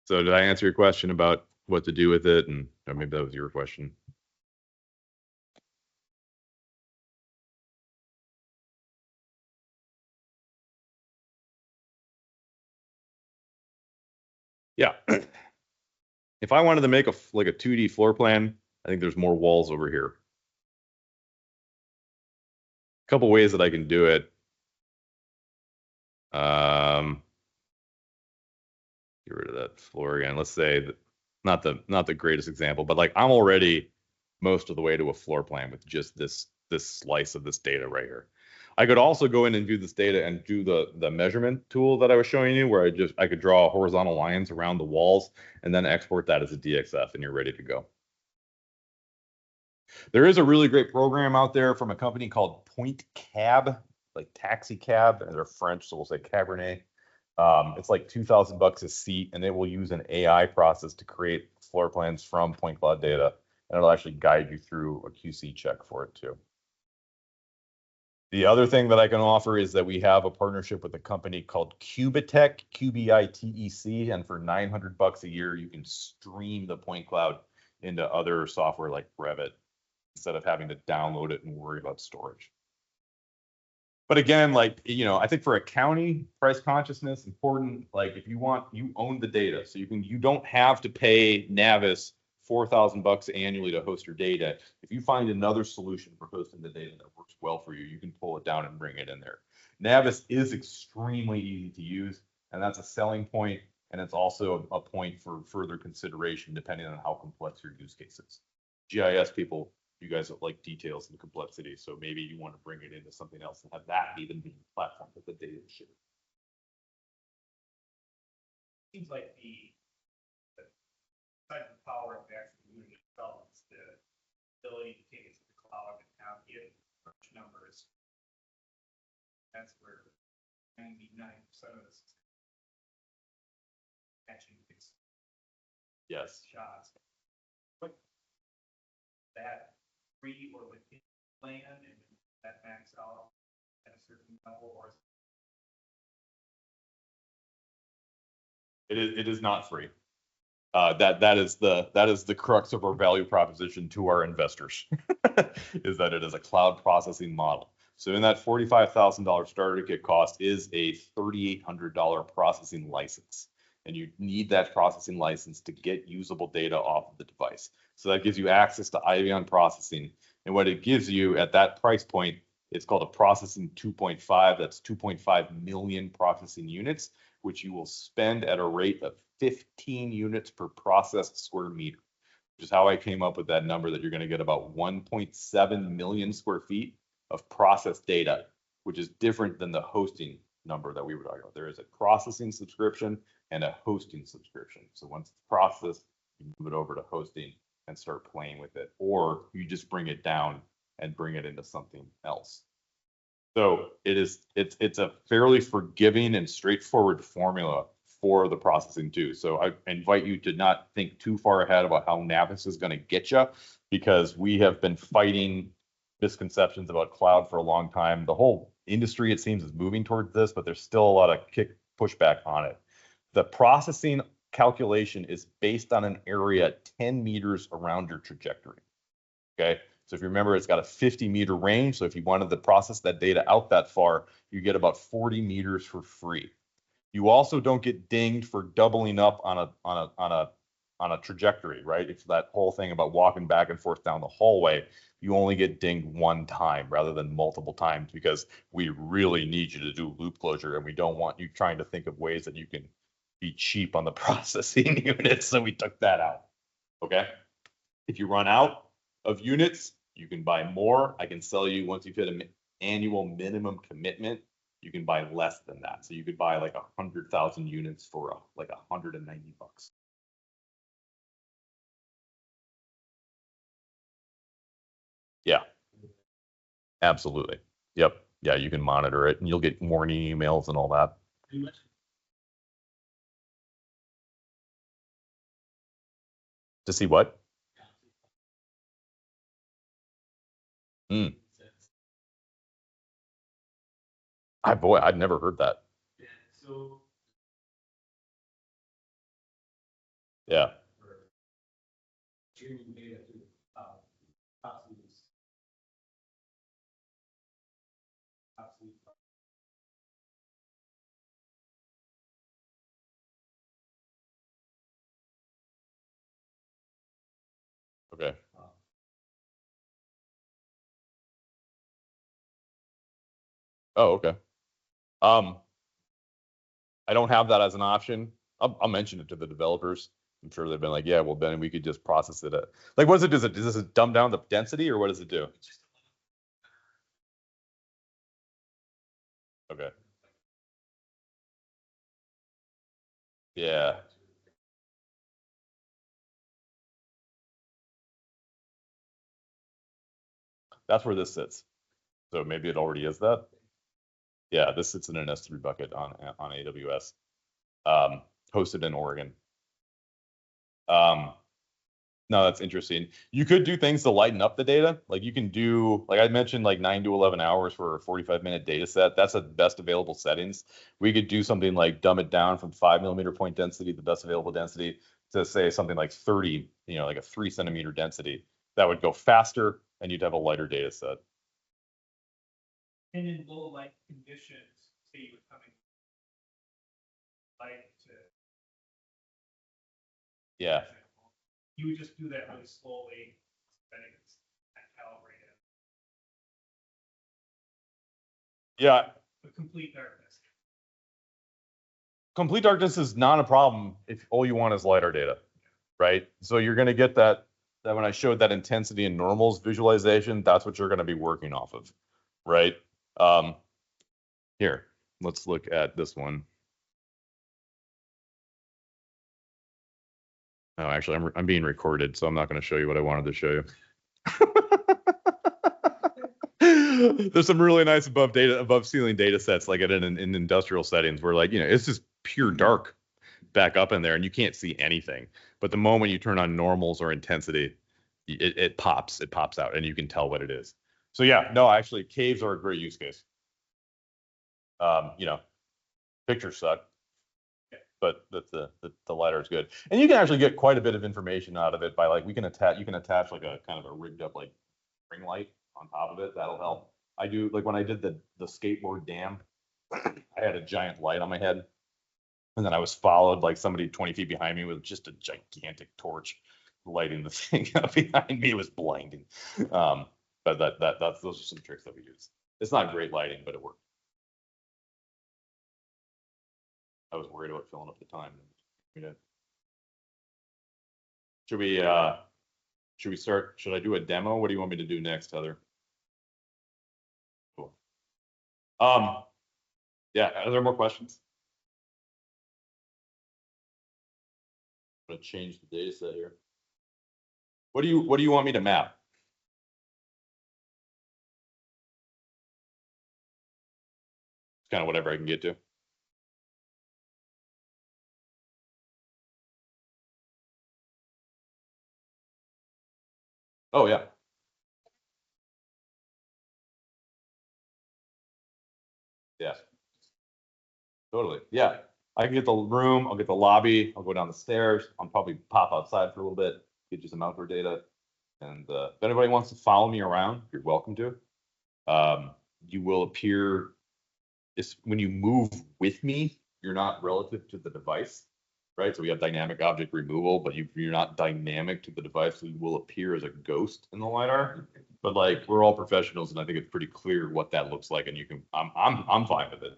A: So did I answer your question about what to do with it? And or maybe that was your question. Yeah. If I wanted to make a 2D floor plan, I think there's more walls over here. A couple ways that I can do it. Get rid of that floor again. Let's say that not the greatest example, but like I'm already most of the way to a floor plan with just this slice of this data right here. I could also go in and view this data and do the measurement tool that I was showing you, where I could draw horizontal lines around the walls and then export that as a DXF, and you're ready to go. There is a really great program out there from a company called Point Cab, like taxi cab, and they're French, so we'll say Cabernet. It's like $2,000 a seat, and it will use an AI process to create floor plans from point cloud data, and it'll actually guide you through a QC check for it too. The other thing that I can offer is that we have a partnership with a company called Cubitec, QBITEC, and for $900 a year, you can stream the point cloud into other software like Revit instead of having to download it and worry about storage. But again, like, you know, I think for a county, price consciousness important. Like if you want, you own the data, so you don't have to pay NavVis $4,000 annually to host your data. If you find another solution for hosting the data that works well for you, you can pull it down and bring it in there. NavVis is extremely easy to use, and that's a selling point, and it's also a point for further consideration depending on how complex your use case is. GIS people, you guys like details and complexity, so maybe you want to bring it into something else and have that be the main platform that the data is shared.
D: Seems like the side of the power of the actual unit itself is the ability to take it to the cloud and have it large numbers. That's where 99% of this is catching these
A: Yes.
D: shots. What that free or within plan and that max out at a certain level, or
A: It is not free. That is the crux of our value proposition to our investors, is that it is a cloud processing model. So in that $45,000 starter kit cost is a $3,800 processing license. And you need that processing license to get usable data off of the device. So that gives you access to Ion processing. And what it gives you at that price point, it's called a processing 2.5. That's 2.5 million processing units, which you will spend at a rate of 15 units per processed square meter, which is how I came up with that number, that you're going to get about 1.7 million square feet of processed data, which is different than the hosting number that we were talking about. There is a processing subscription and a hosting subscription. So once it's processed, you move it over to hosting and start playing with it, or you just bring it down and bring it into something else. So it's a fairly forgiving and straightforward formula for the processing too. So I invite you to not think too far ahead about how NavVis is going to get you, because we have been fighting misconceptions about cloud for a long time. The whole industry, it seems, is moving towards this, but there's still a lot of pushback on it. The processing calculation is based on an area 10 meters around your trajectory. Okay. So if you remember, it's got a 50-meter range. So if you wanted to process that data out that far, you get about 40 meters for free. You also don't get dinged for doubling up on a trajectory, right? It's that whole thing about walking back and forth down the hallway. You only get dinged one time rather than multiple times, because we really need you to do loop closure, and we don't want you trying to think of ways that you can be cheap on the processing units. So we took that out. Okay. If you run out of units, you can buy more. I can sell you, once you've hit an annual minimum commitment, you can buy less than that. So you could buy like 100,000 units for like $190. Yeah, absolutely. Yep. Yeah, you can monitor it and you'll get warning emails and all that. To see what? Hmm. I'd never heard that.
D: so
A: Yeah.
B: Streaming data to absolute.
A: Okay. Oh, okay. I don't have that as an option. I'll mention it to the developers. I'm sure they've been like, yeah, well, Ben, we could just process it. Like, what does it do? Does it dumb down the density, or what does it do? Okay. Yeah. That's where this sits. So maybe it already is that. Yeah, this sits in an S3 bucket on AWS, hosted in Oregon. No, that's interesting. You could do things to lighten up the data. Like you can do, like I mentioned, like 9 to 11 hours for a 45-minute data set. That's the best available settings. We could do something like dumb it down from 5 millimeter point density, the best available density, to say something like 30, like a 3 centimeter density. That would go faster and you'd have a lighter data set.
D: and in low light conditions, say you were coming light to,
A: Yeah.
D: you would just do that really slowly, then it's calibrated.
A: Yeah.
D: the complete darkness.
A: Complete darkness is not a problem if all you want is LiDAR data, right? So you're going to get that when I showed that intensity and normals visualization, that's what you're going to be working off of, right? Here, let's look at this one. Oh, actually, I'm being recorded, so I'm not going to show you what I wanted to show you. There's some really nice above ceiling data sets, like in industrial settings, where like, you know, it's just pure dark back up in there, and you can't see anything. But the moment you turn on normals or intensity, it pops out, and you can tell what it is. So yeah, no, actually, caves are a great use case. You know, pictures suck, but the LiDAR is good, and you can actually get quite a bit of information out of it by like you can attach like a kind of a rigged up like ring light on top of it. That'll help. I do like when I did the skateboard dam, I had a giant light on my head, and then I was followed like somebody 20 feet behind me with just a gigantic torch lighting the thing up behind me. It was blinding. But those are some tricks that we use. It's not great lighting, but it worked. I was worried about filling up the time. We did. Should we start? Should I do a demo? What do you want me to do next, Heather? Cool. Yeah, are there more questions? I'm gonna change the data set here. What do you want me to map? It's kind of whatever I can get to. Oh yeah. Yeah. Totally. Yeah. I can get the room, I'll get the lobby, I'll go down the stairs, I'll probably pop outside for a little bit, get you some outdoor data. And if anybody wants to follow me around, you're welcome to. You will appear, when you move with me, you're not relative to the device, right? So we have dynamic object removal, but you're not dynamic to the device, so you will appear as a ghost in the LiDAR. But like, we're all professionals, and I think it's pretty clear what that looks like, and you can, I'm fine with it.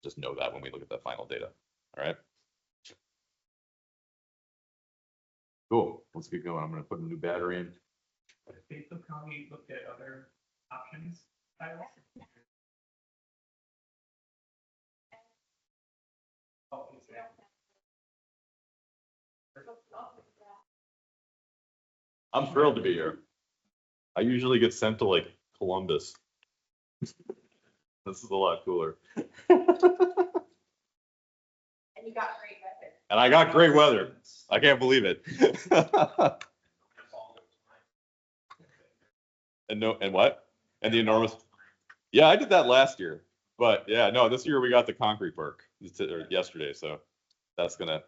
A: Just know that when we look at the final data. All right. Cool. Let's get going. I'm going to put a new battery in.
D: Fayetteville County looked at other options. Oh, is that-
A: I'm thrilled to be here. I usually get sent to like Columbus. This is a lot cooler.
E: And you got great weather.
A: And I got great weather. I can't believe it. And what? And the enormous. Yeah, I did that last year. But yeah, no, this year we got the concrete park yesterday. So that's gonna.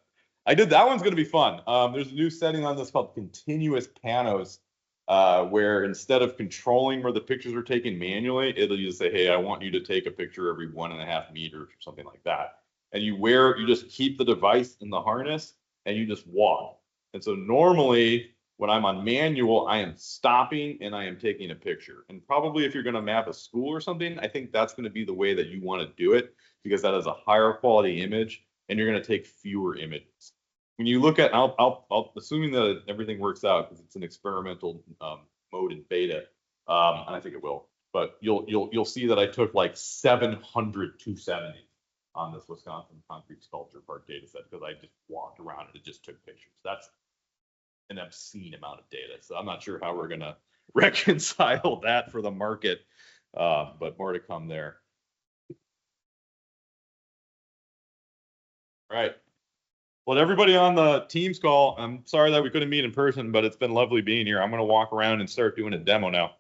A: I did that one's gonna be fun. There's a new setting on this called continuous panos, where instead of controlling where the pictures are taken manually, it'll just say, hey, I want you to take a picture every 1.5 meters or something like that. And you just keep the device in the harness and you just walk. And so normally when I'm on manual, I am stopping and I am taking a picture. And probably if you're going to map a school or something, I think that's going to be the way that you want to do it, because that is a higher quality image and you're going to take fewer images. When you look at, I'll assuming that everything works out, because it's an experimental mode in beta, and I think it will. But you'll see that I took like 700 270 on this Wisconsin concrete sculpture park data set, because I just walked around and it just took pictures. That's an obscene amount of data. So I'm not sure how we're gonna reconcile that for the market, but more to come there. All right. Well, everybody on the Teams call, I'm sorry that we couldn't meet in person, but it's been lovely being here. I'm going to walk around and start doing a demo now.